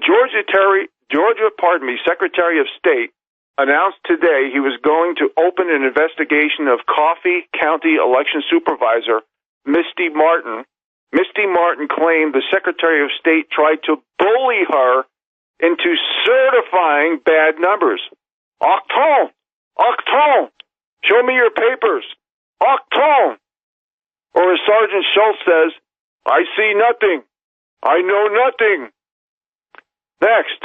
Secretary of State announced today he was going to open an investigation of Coffee County election supervisor Misty Martin. Misty Martin claimed the Secretary of State tried to bully her into certifying bad numbers. Octon! Show me your papers. Octon! Or as Sergeant Schultz says, I see nothing. I know nothing. Next,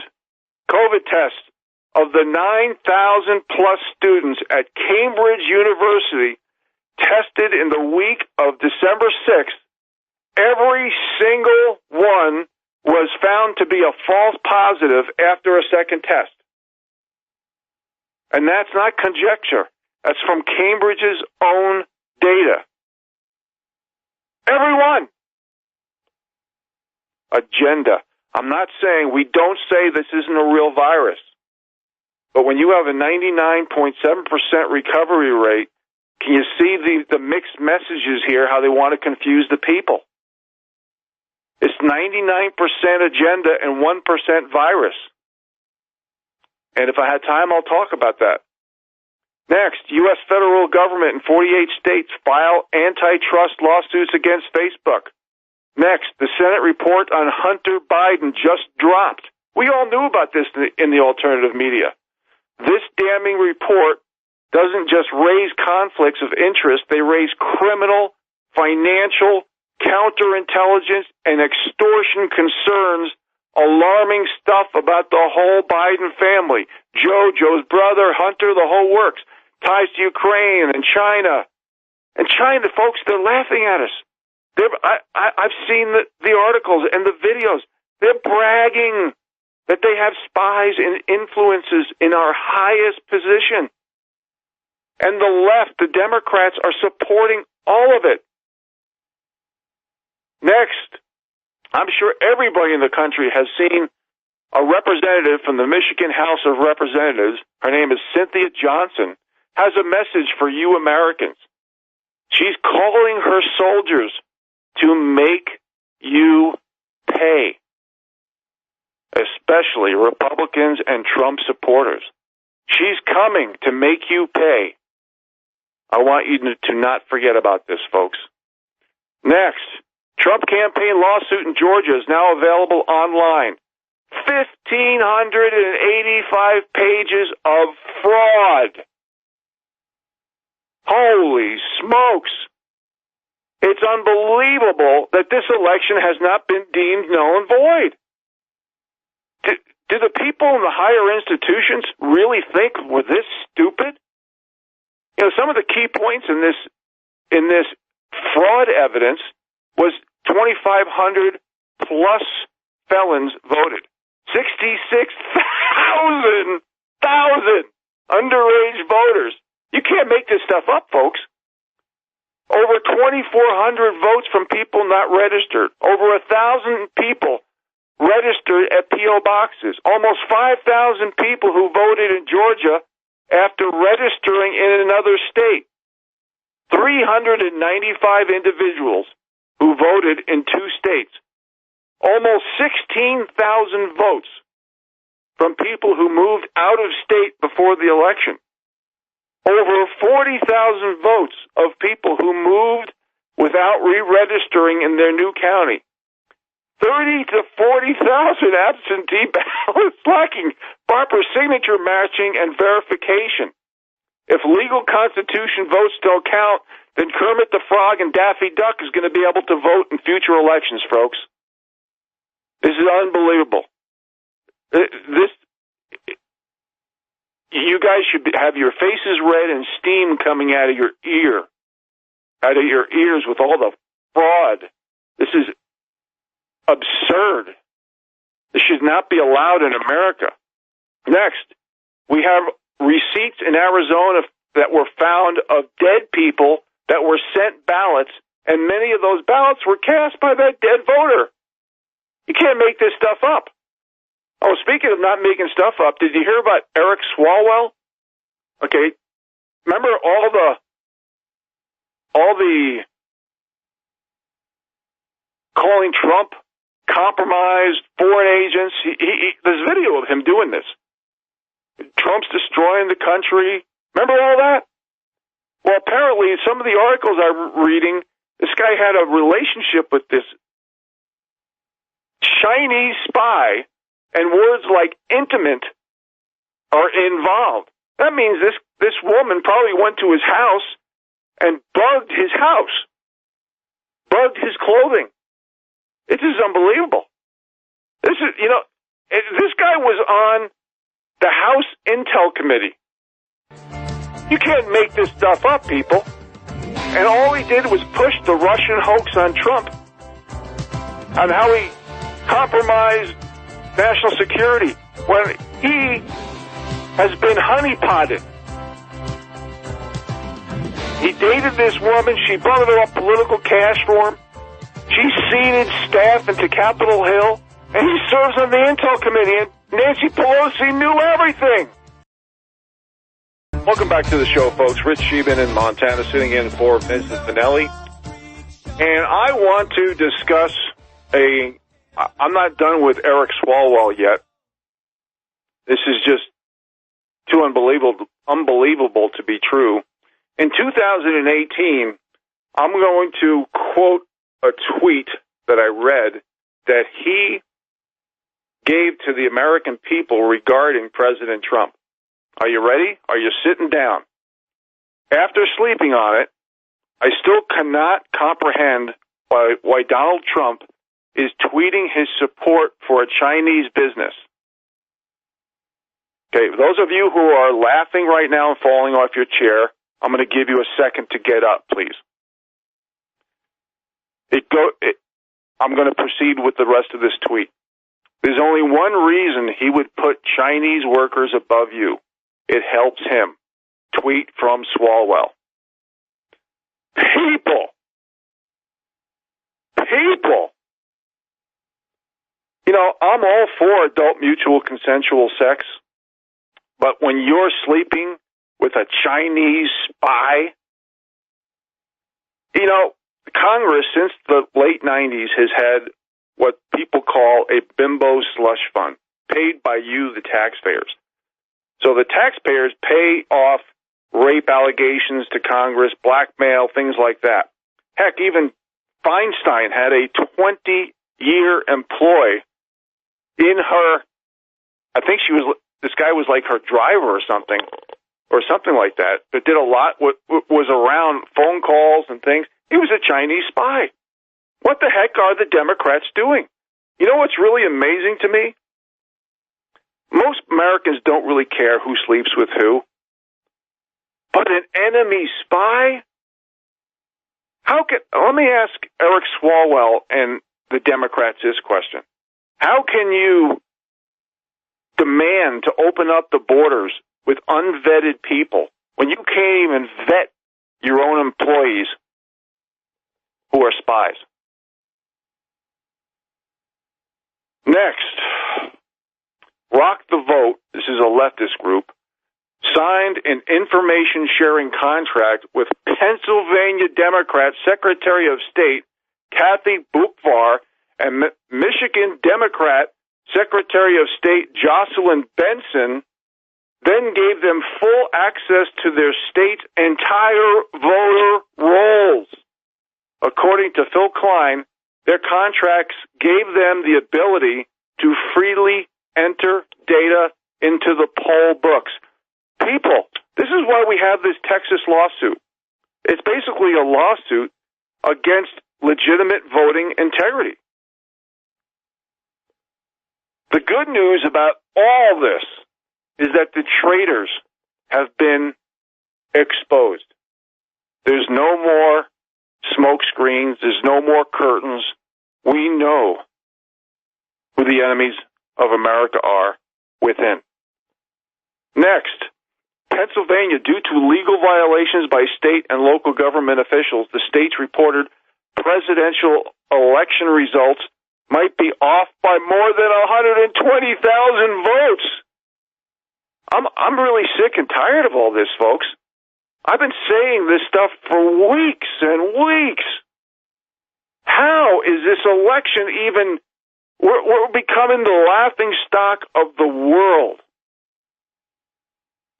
COVID tests of the 9,000 plus students at Cambridge University tested in the week of December 6th, every single one was found to be a false positive after a second test. And that's not conjecture. That's from Cambridge's own data. Everyone. Agenda. I'm not saying, we don't say this isn't a real virus. But when you have a 99.7% recovery rate, can you see the mixed messages here, how they want to confuse the people? It's 99% agenda and 1% virus. And if I had time, I'll talk about that. Next, U.S. federal government in 48 states file antitrust lawsuits against Facebook. Next, the Senate report on Hunter Biden just dropped. We all knew about this in the alternative media. This damning report doesn't just raise conflicts of interest, they raise criminal, financial, counterintelligence, and extortion concerns, alarming stuff about the whole Biden family. Joe's brother, Hunter, the whole works. Ties to Ukraine and China. And China, folks, they're laughing at us. I've seen the articles and the videos. They're bragging that they have spies and influences in our highest position. And the left, the Democrats, are supporting all of it. Next, I'm sure everybody in the country has seen a representative from the Michigan House of Representatives, her name is Cynthia Johnson, has a message for you Americans. She's calling her soldiers to make you pay, especially Republicans and Trump supporters. She's coming to make you pay. I want you to not forget about this, folks. Next, Trump campaign lawsuit in Georgia is now available online. 1,585 pages of fraud. Holy smokes. It's unbelievable that this election has not been deemed null and void. Do the people in the higher institutions really think we're this stupid? You know, some of the key points in this fraud evidence was 2,500 plus felons voted. 66,000 underage voters. You can't make this stuff up, folks. Over 2,400 votes from people not registered. Over 1,000 people registered at P.O. boxes. Almost 5,000 people who voted in Georgia after registering in another state. 395 individuals who voted in 2 states. Almost 16,000 votes from people who moved out of state before the election. Over 40,000 votes of people who moved without re-registering in their new county. 30 to 40,000 absentee ballots lacking proper signature matching and verification. If legal Constitution votes don't count, then Kermit the Frog and Daffy Duck is going to be able to vote in future elections, folks. This is unbelievable. You guys should have your faces red and steam coming out of your ears with all the fraud. This is absurd. This should not be allowed in America. Next, we have receipts in Arizona that were found of dead people that were sent ballots, and many of those ballots were cast by that dead voter. You can't make this stuff up. Oh, speaking of not making stuff up, did you hear about Eric Swalwell? Okay, remember all the calling Trump compromised foreign agents? There's video of him doing this. Trump's destroying the country. Remember all that? Well, apparently, some of the articles I'm reading, this guy had a relationship with this Chinese spy, and words like intimate are involved. That means this woman probably went to his house and bugged his house, bugged his clothing. This is unbelievable. This guy was on the House Intel Committee. You can't make this stuff up, people. And all he did was push the Russian hoax on Trump, on how he compromised national security when he has been honeypotted. He dated this woman. She bundled up political cash for him. She seated staff into Capitol Hill, and he serves on the Intel Committee, and Nancy Pelosi knew everything. Welcome back to the show, folks. Rich Scheben in Montana, sitting in for Vincent Finelli. And I want to discuss I'm not done with Eric Swalwell yet. This is just too unbelievable to be true. In 2018, I'm going to quote a tweet that I read that he gave to the American people regarding President Trump. Are you ready? Are you sitting down? After sleeping on it, I still cannot comprehend why Donald Trump is tweeting his support for a Chinese business. Okay, those of you who are laughing right now and falling off your chair, I'm going to give you a second to get up, please. I'm going to proceed with the rest of this tweet. There's only one reason he would put Chinese workers above you. It helps him. Tweet from Swalwell. People. You know, I'm all for adult mutual consensual sex, but when you're sleeping with a Chinese spy, you know, Congress since the late 90s has had what people call a bimbo slush fund, paid by you, the taxpayers. So the taxpayers pay off rape allegations to Congress, blackmail, things like that. Heck, even Feinstein had a 20-year employee in her, I think this guy was like her driver or something like that, but did a lot, was around phone calls and things. He was a Chinese spy. What the heck are the Democrats doing? You know what's really amazing to me? Most Americans don't really care who sleeps with who. But an enemy spy? Let me ask Eric Swalwell and the Democrats this question. How can you demand to open up the borders with unvetted people when you can't even vet your own employees who are spies? Next, Rock the Vote, this is a leftist group, signed an information-sharing contract with Pennsylvania Democrat Secretary of State Kathy Boockvar and Michigan Democrat Secretary of State Jocelyn Benson, then gave them full access to their state's entire voter rolls. According to Phil Klein, their contracts gave them the ability to freely enter data into the poll books. People, this is why we have this Texas lawsuit. It's basically a lawsuit against legitimate voting integrity. The good news about all this is that the traitors have been exposed. There's no more smoke screens. There's no more curtains. We know who the enemies of America are within. Next, Pennsylvania, due to legal violations by state and local government officials, the state's reported presidential election results might be off by more than 120,000 votes. I'm really sick and tired of all this, folks. I've been saying this stuff for weeks and weeks. How is this election even... We're becoming the laughing stock of the world,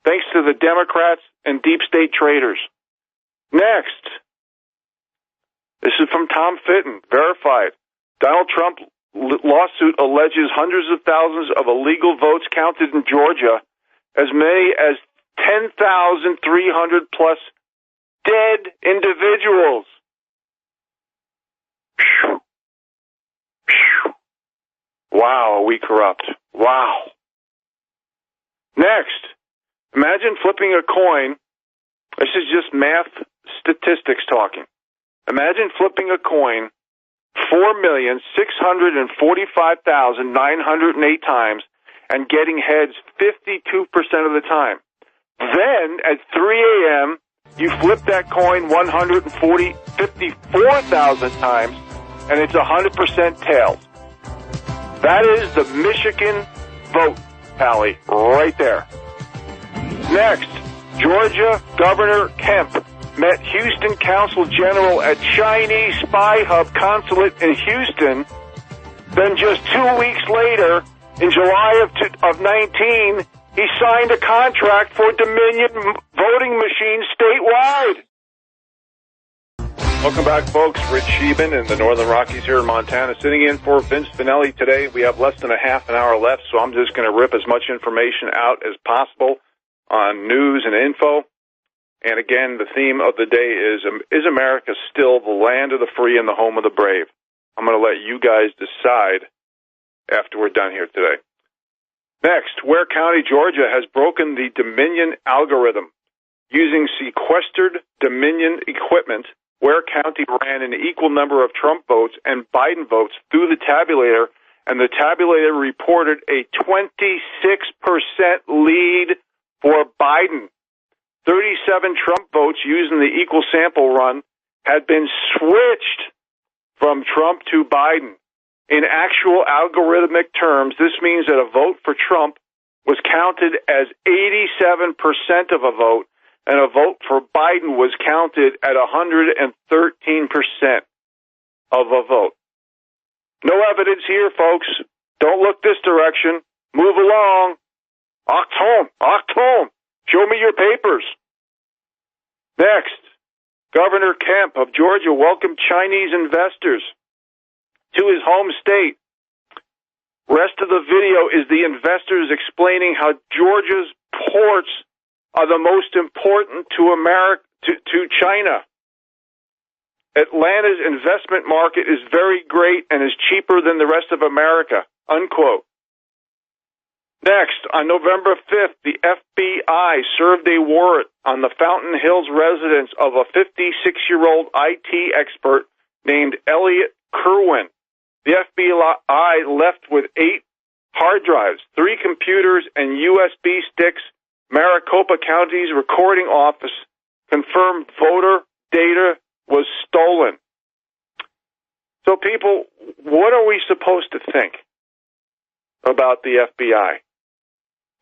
thanks to the Democrats and deep state traders. Next, this is from Tom Fitton, verified. Donald Trump lawsuit alleges hundreds of thousands of illegal votes counted in Georgia, as many as 10,300 plus dead individuals. Phew. Phew. Wow, are we corrupt? Wow. Next, imagine flipping a coin. This is just math statistics talking. Imagine flipping a coin 4,645,908 times and getting heads 52% of the time. Then, at 3 a.m., you flip that coin 54,000 times, and it's 100% tails. That is the Michigan vote tally right there. Next, Georgia Governor Kemp met Houston Consul General at Chinese Spy Hub Consulate in Houston. Then just 2 weeks later, in July of 19, he signed a contract for Dominion voting machines statewide. Welcome back, folks. Rich Scheben in the Northern Rockies here in Montana, sitting in for Vince Finelli today. We have less than a half an hour left, so I'm just going to rip as much information out as possible on news and info. And again, the theme of the day is America still the land of the free and the home of the brave? I'm going to let you guys decide after we're done here today. Next, Ware County, Georgia has broken the Dominion algorithm. Using sequestered Dominion equipment, Ware County ran an equal number of Trump votes and Biden votes through the tabulator, and the tabulator reported a 26% lead for Biden. 37 Trump votes used in the equal sample run had been switched from Trump to Biden. In actual algorithmic terms, this means that a vote for Trump was counted as 87% of a vote, and a vote for Biden was counted at 113% of a vote. No evidence here, folks. Don't look this direction. Move along. Achtung. Show me your papers. Next, Governor Kemp of Georgia welcomed Chinese investors to his home state. Rest of the video is the investors explaining how Georgia's ports are the most important to America, to China. Atlanta's investment market is very great and is cheaper than the rest of America, unquote. Next, on November 5th, the FBI served a warrant on the Fountain Hills residence of a 56-year-old IT expert named Elliot Kerwin. The FBI left with 8 hard drives, 3 computers, and USB sticks. Maricopa County's recording office confirmed voter data was stolen. So, people, what are we supposed to think about the FBI?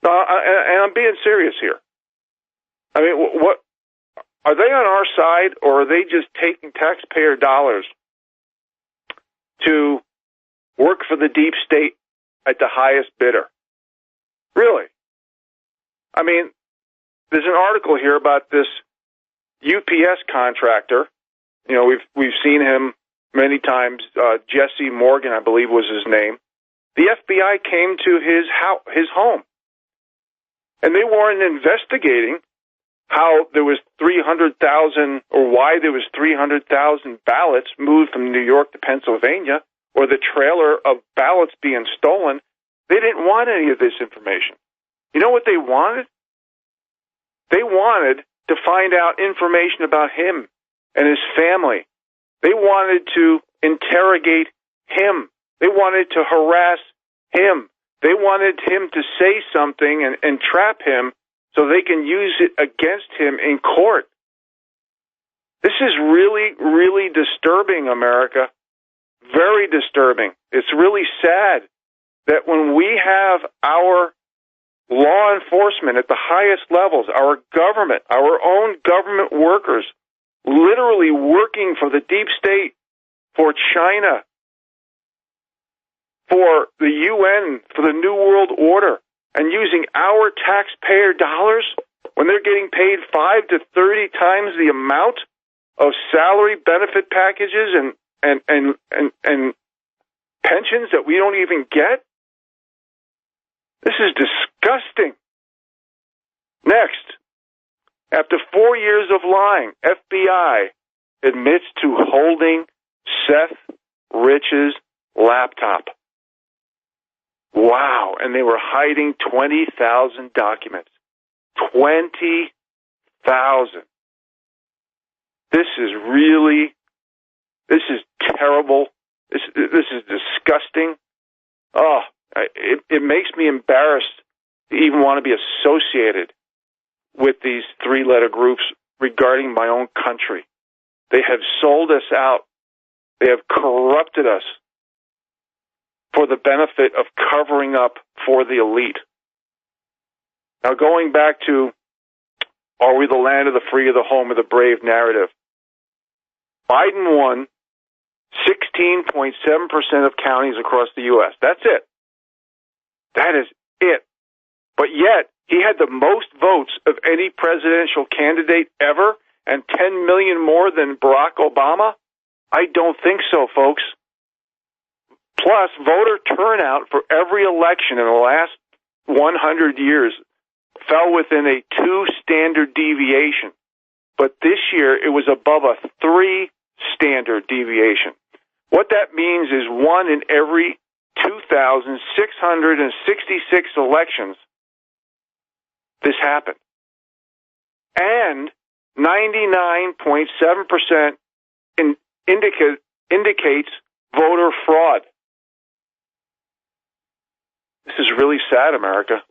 And I'm being serious here. I mean, what are they on our side, or are they just taking taxpayer dollars to work for the deep state at the highest bidder? Really? I mean, there's an article here about this UPS contractor. You know, we've seen him many times. Jesse Morgan, I believe, was his name. The FBI came to his home, and they weren't investigating how there was 300,000, or why there was 300,000 ballots moved from New York to Pennsylvania, or the trailer of ballots being stolen. They didn't want any of this information. You know what they wanted? They wanted to find out information about him and his family. They wanted to interrogate him. They wanted to harass him. They wanted him to say something and trap him so they can use it against him in court. This is really, really disturbing, America. Very disturbing. It's really sad that when we have our law enforcement at the highest levels, our government, our own government workers, literally working for the deep state, for China, for the UN, for the New World Order, and using our taxpayer dollars when they're getting paid 5 to 30 times the amount of salary benefit packages and pensions that we don't even get? This is disgusting. Next, after 4 years of lying, FBI admits to holding Seth Rich's laptop. Wow, and they were hiding 20,000 documents. 20,000. This is terrible. This is disgusting. Oh, it makes me embarrassed to even want to be associated with these three-letter groups regarding my own country. They have sold us out. They have corrupted us for the benefit of covering up for the elite. Now, going back to, are we the land of the free, or the home of the brave narrative? Biden won 16.7% of counties across the U.S. That's it. That is it. But yet, he had the most votes of any presidential candidate ever, and 10 million more than Barack Obama? I don't think so, folks. Plus, voter turnout for every election in the last 100 years fell within a 2 standard deviation. But this year, it was above a 3 standard deviation. What that means is 1 in every 2,666 elections, this happened. And 99.7% indicates voter fraud. This is really sad, America.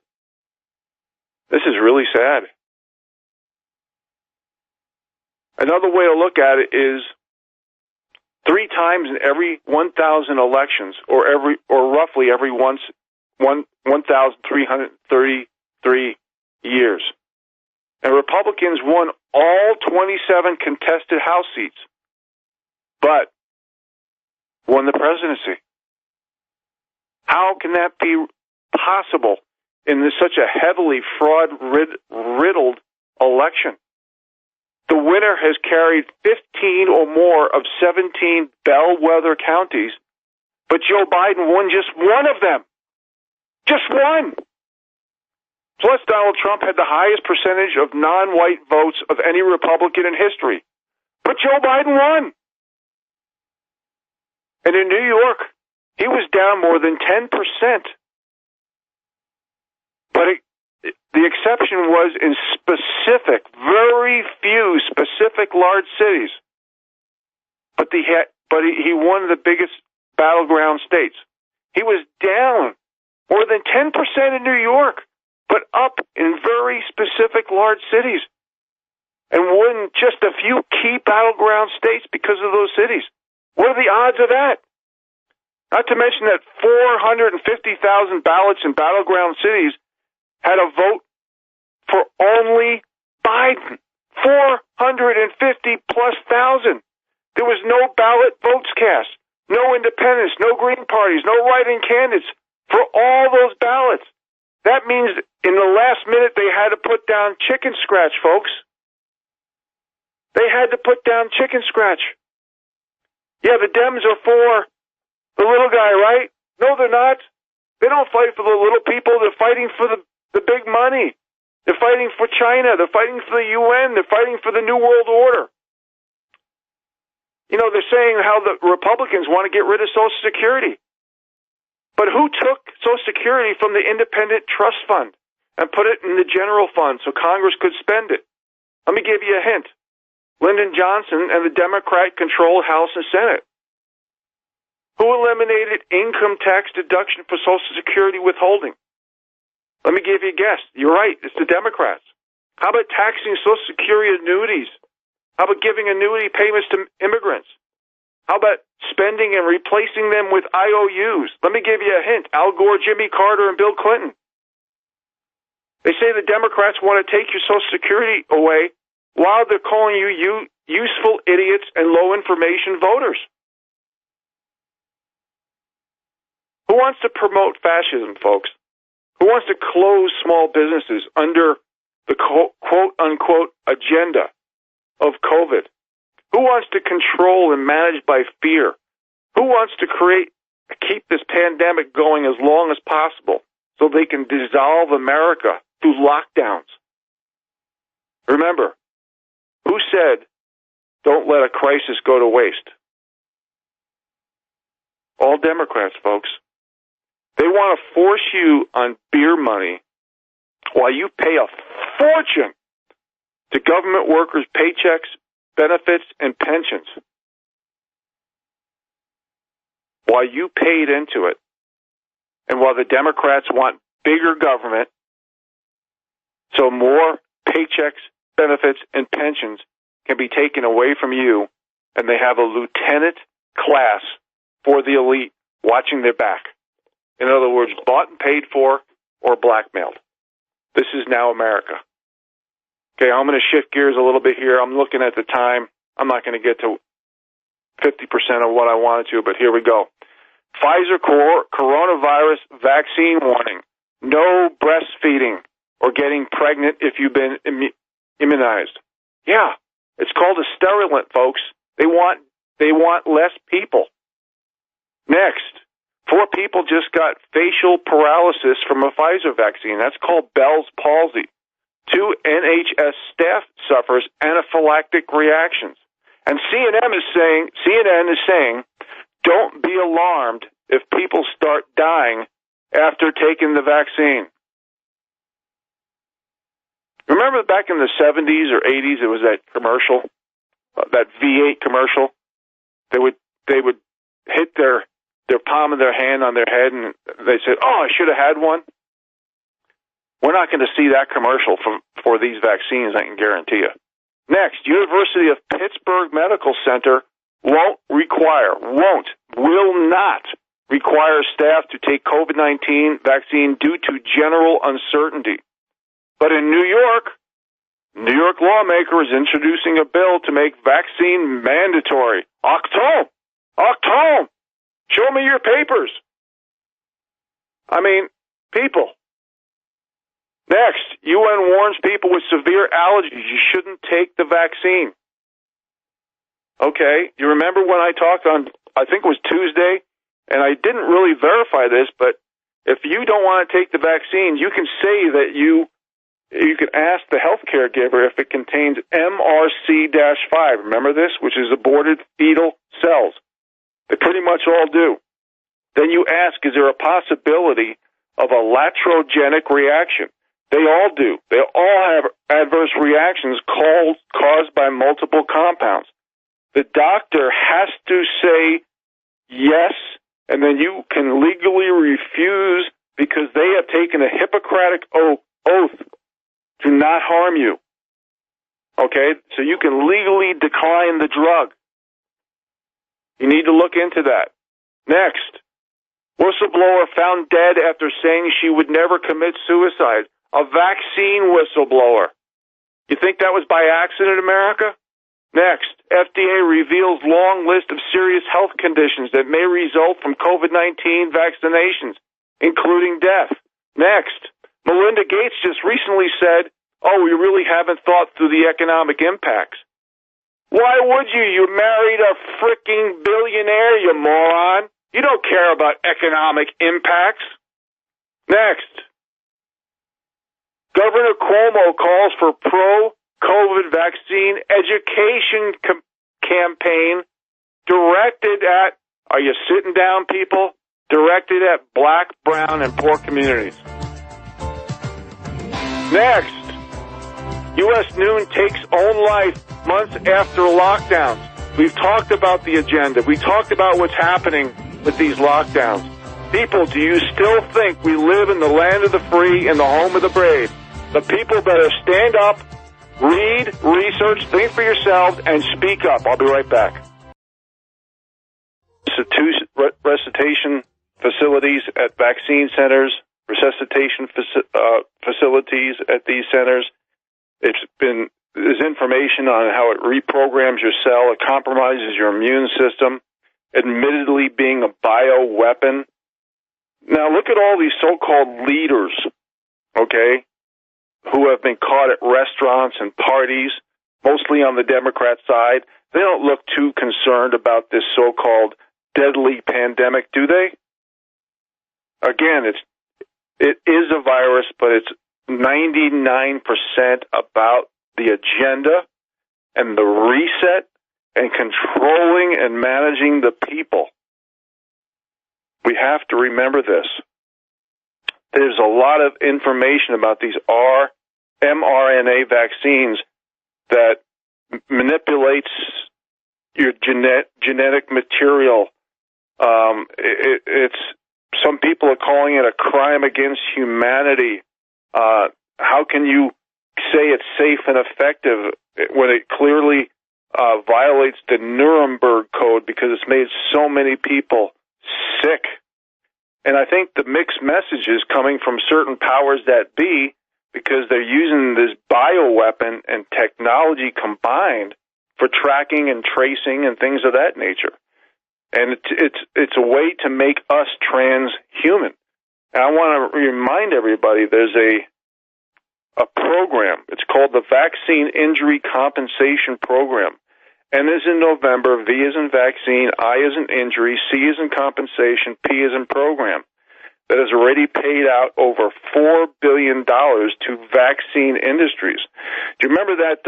This is really sad. Another way to look at it is 3 times in every 1,000 elections, or roughly every 1,333 years, and Republicans won all 27 contested House seats, but won the presidency. How can that be possible in such a heavily fraud-riddled election? The winner has carried 15 or more of 17 bellwether counties, but Joe Biden won just one of them. Just one. Plus, Donald Trump had the highest percentage of non-white votes of any Republican in history. But Joe Biden won. And in New York, he was down more than 10%. But the exception was in specific, very few specific large cities. But he won the biggest battleground states. He was down more than 10% in New York, but up in very specific large cities, and won just a few key battleground states because of those cities. What are the odds of that? Not to mention that 450,000 ballots in battleground cities had a vote for only Biden. 450 plus thousand. There was no ballot votes cast, no independents, no Green parties, no write-in candidates for all those ballots. That means in the last minute they had to put down chicken scratch, folks. They had to put down chicken scratch. Yeah, the Dems are for the little guy, right? No, they're not. They don't fight for the little people. They're fighting for the big money. They're fighting for China. They're fighting for the UN. They're fighting for the New World Order. You know, they're saying how the Republicans want to get rid of Social Security. But who took Social Security from the Independent Trust Fund and put it in the general fund so Congress could spend it? Let me give you a hint. Lyndon Johnson and the Democrat-controlled House and Senate. Who eliminated income tax deduction for Social Security withholding. Let me give you a guess. You're right. It's the Democrats. How about taxing Social Security annuities? How about giving annuity payments to immigrants? How about spending and replacing them with IOUs? Let me give you a hint. Al Gore, Jimmy Carter, and Bill Clinton. They say the Democrats want to take your Social Security away while they're calling you useful idiots and low-information voters. Who wants to promote fascism, folks? Who wants to close small businesses under the quote-unquote agenda of COVID? Who wants to control and manage by fear? Who wants to keep this pandemic going as long as possible so they can dissolve America through lockdowns? Remember, who said, don't let a crisis go to waste? All Democrats, folks. They want to force you on beer money while you pay a fortune to government workers' paychecks, benefits, and pensions. While you paid into it, and while the Democrats want bigger government, so more paychecks, benefits, and pensions can be taken away from you, and they have a lieutenant class for the elite watching their back. In other words, bought and paid for or blackmailed. This is now America. Okay, I'm going to shift gears a little bit here. I'm looking at the time. I'm not going to get to 50% of what I wanted to, but here we go. Pfizer coronavirus vaccine warning. No breastfeeding or getting pregnant if you've been immunized. Yeah, it's called a sterilant, folks. They want less people. Next, 4 people just got facial paralysis from a Pfizer vaccine. That's called Bell's palsy. 2 NHS staff suffers anaphylactic reactions. And CNN is saying, don't be alarmed if people start dying after taking the vaccine. Remember back in the 70s or 80s, it was that commercial, that V8 commercial? They would hit their palm of their hand on their head, and they said, oh, I should have had one. We're not going to see that commercial for these vaccines, I can guarantee you. Next, University of Pittsburgh Medical Center will not require staff to take COVID-19 vaccine due to general uncertainty. But in New York lawmaker is introducing a bill to make vaccine mandatory. October! Show me your papers. I mean, people. Next, UN warns people with severe allergies you shouldn't take the vaccine. Okay, you remember when I talked on, I think it was Tuesday, and I didn't really verify this, but if you don't want to take the vaccine, you can say that you can ask the healthcare giver if it contains MRC-5. Remember this, which is aborted fetal cells. They pretty much all do. Then you ask, is there a possibility of a iatrogenic reaction? They all do. They all have adverse reactions caused by multiple compounds. The doctor has to say yes, and then you can legally refuse because they have taken a Hippocratic oath to not harm you. Okay? So you can legally decline the drug. You need to look into that. Next, whistleblower found dead after saying she would never commit suicide. A vaccine whistleblower. You think that was by accident, America? Next, FDA reveals long list of serious health conditions that may result from COVID-19 vaccinations, including death. Next, Melinda Gates just recently said, we really haven't thought through the economic impacts. Why would you? You married a freaking billionaire, you moron. You don't care about economic impacts. Next, Governor Cuomo calls for pro-COVID vaccine education campaign directed at, are you sitting down, people? Directed at black, brown, and poor communities. Next, U.S. Noon takes own life months after lockdowns. We've talked about the agenda. We talked about what's happening with these lockdowns. People, do you still think we live in the land of the free and the home of the brave? The people better stand up, read, research, think for yourselves, and speak up. I'll be right back. Recitation facilities at vaccine centers, resuscitation facilities at these centers. There's information on how it reprograms your cell. It compromises your immune system, admittedly being a bioweapon. Now look at all these so-called leaders, okay, who have been caught at restaurants and parties, mostly on the Democrat side. They don't look too concerned about this so-called deadly pandemic, do they? Again, it is a virus, but it's 99% about the agenda and the reset and controlling and managing the people. We have to remember this. There's a lot of information about these mRNA vaccines that manipulates your genetic material. It's some people are calling it a crime against humanity. How can you say it's safe and effective when it clearly violates the Nuremberg Code because it's made so many people sick? And I think the mixed message is coming from certain powers that be because they're using this bioweapon and technology combined for tracking and tracing and things of that nature. And it's a way to make us transhuman. And I want to remind everybody there's a program. It's called the Vaccine Injury Compensation Program. And this is in November. V is in vaccine, I is in injury, C is in compensation, P is in program. That has already paid out over $4 billion to vaccine industries. Do you remember that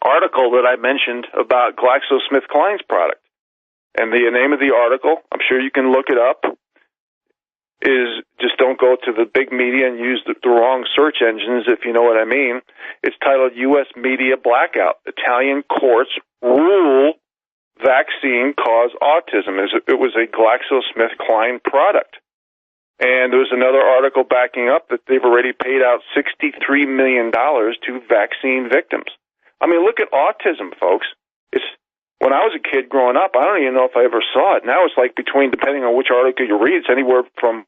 article that I mentioned about GlaxoSmithKline's product? And the name of the article, I'm sure you can look it up, is just don't go to the big media and use the wrong search engines, if you know what I mean. It's titled U.S. Media Blackout. Italian courts rule vaccine cause autism. It was a GlaxoSmithKline product. And there was another article backing up that they've already paid out $63 million to vaccine victims. I mean, look at autism, folks. When I was a kid growing up, I don't even know if I ever saw it. Now it's like between, depending on which article you read, it's anywhere from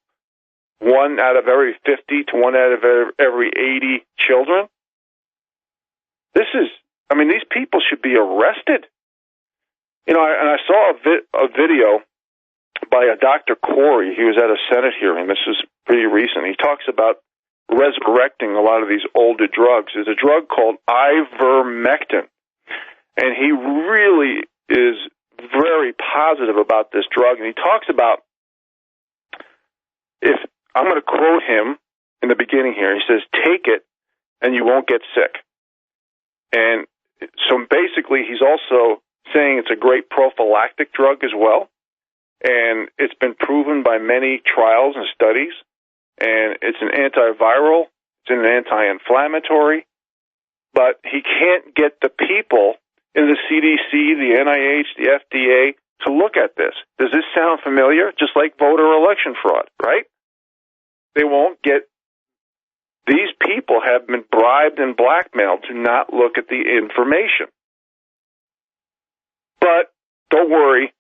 1 out of every 50 to 1 out of every 80 children. These people should be arrested. And I saw a video by a Dr. Corey. He was at a Senate hearing. This is pretty recent. He talks about resurrecting a lot of these older drugs. There's a drug called ivermectin. And he really is very positive about this drug. And he talks about, I'm going to quote him in the beginning here. He says, take it and you won't get sick. And so basically he's also saying it's a great prophylactic drug as well. And it's been proven by many trials and studies. And it's an antiviral. It's an anti-inflammatory. But he can't get the people in the CDC, the NIH, the FDA, to look at this. Does this sound familiar? Just like voter election fraud, right? They won't get... These people have been bribed and blackmailed to not look at the information. But don't worry,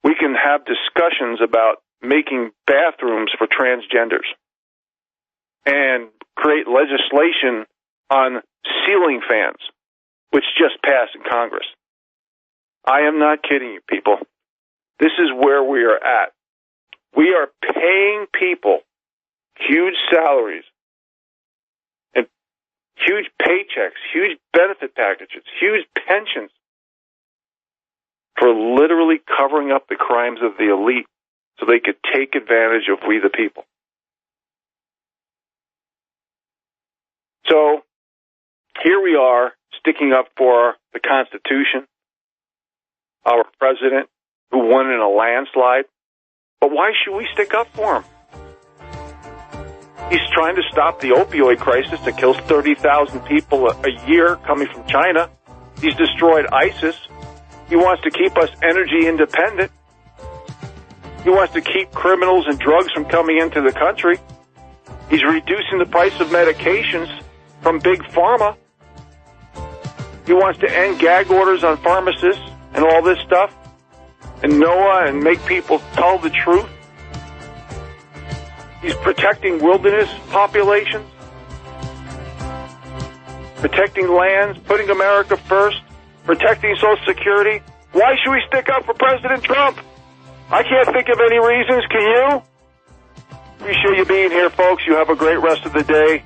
we can have discussions about making bathrooms for transgenders and create legislation on ceiling fans, which just passed in Congress. I am not kidding you, people. This is where we are at. We are paying people huge salaries and huge paychecks, huge benefit packages, huge pensions for literally covering up the crimes of the elite so they could take advantage of we the people. So here we are, sticking up for the Constitution, our president, who won in a landslide. But why should we stick up for him? He's trying to stop the opioid crisis that kills 30,000 people a year coming from China. He's destroyed ISIS. He wants to keep us energy independent. He wants to keep criminals and drugs from coming into the country. He's reducing the price of medications from Big Pharma. He wants to end gag orders on pharmacists and all this stuff, and NOAA, and make people tell the truth. He's protecting wilderness populations, protecting lands, putting America first, protecting Social Security. Why should we stick up for President Trump? I can't think of any reasons. Can you? Appreciate you being here, folks. You have a great rest of the day.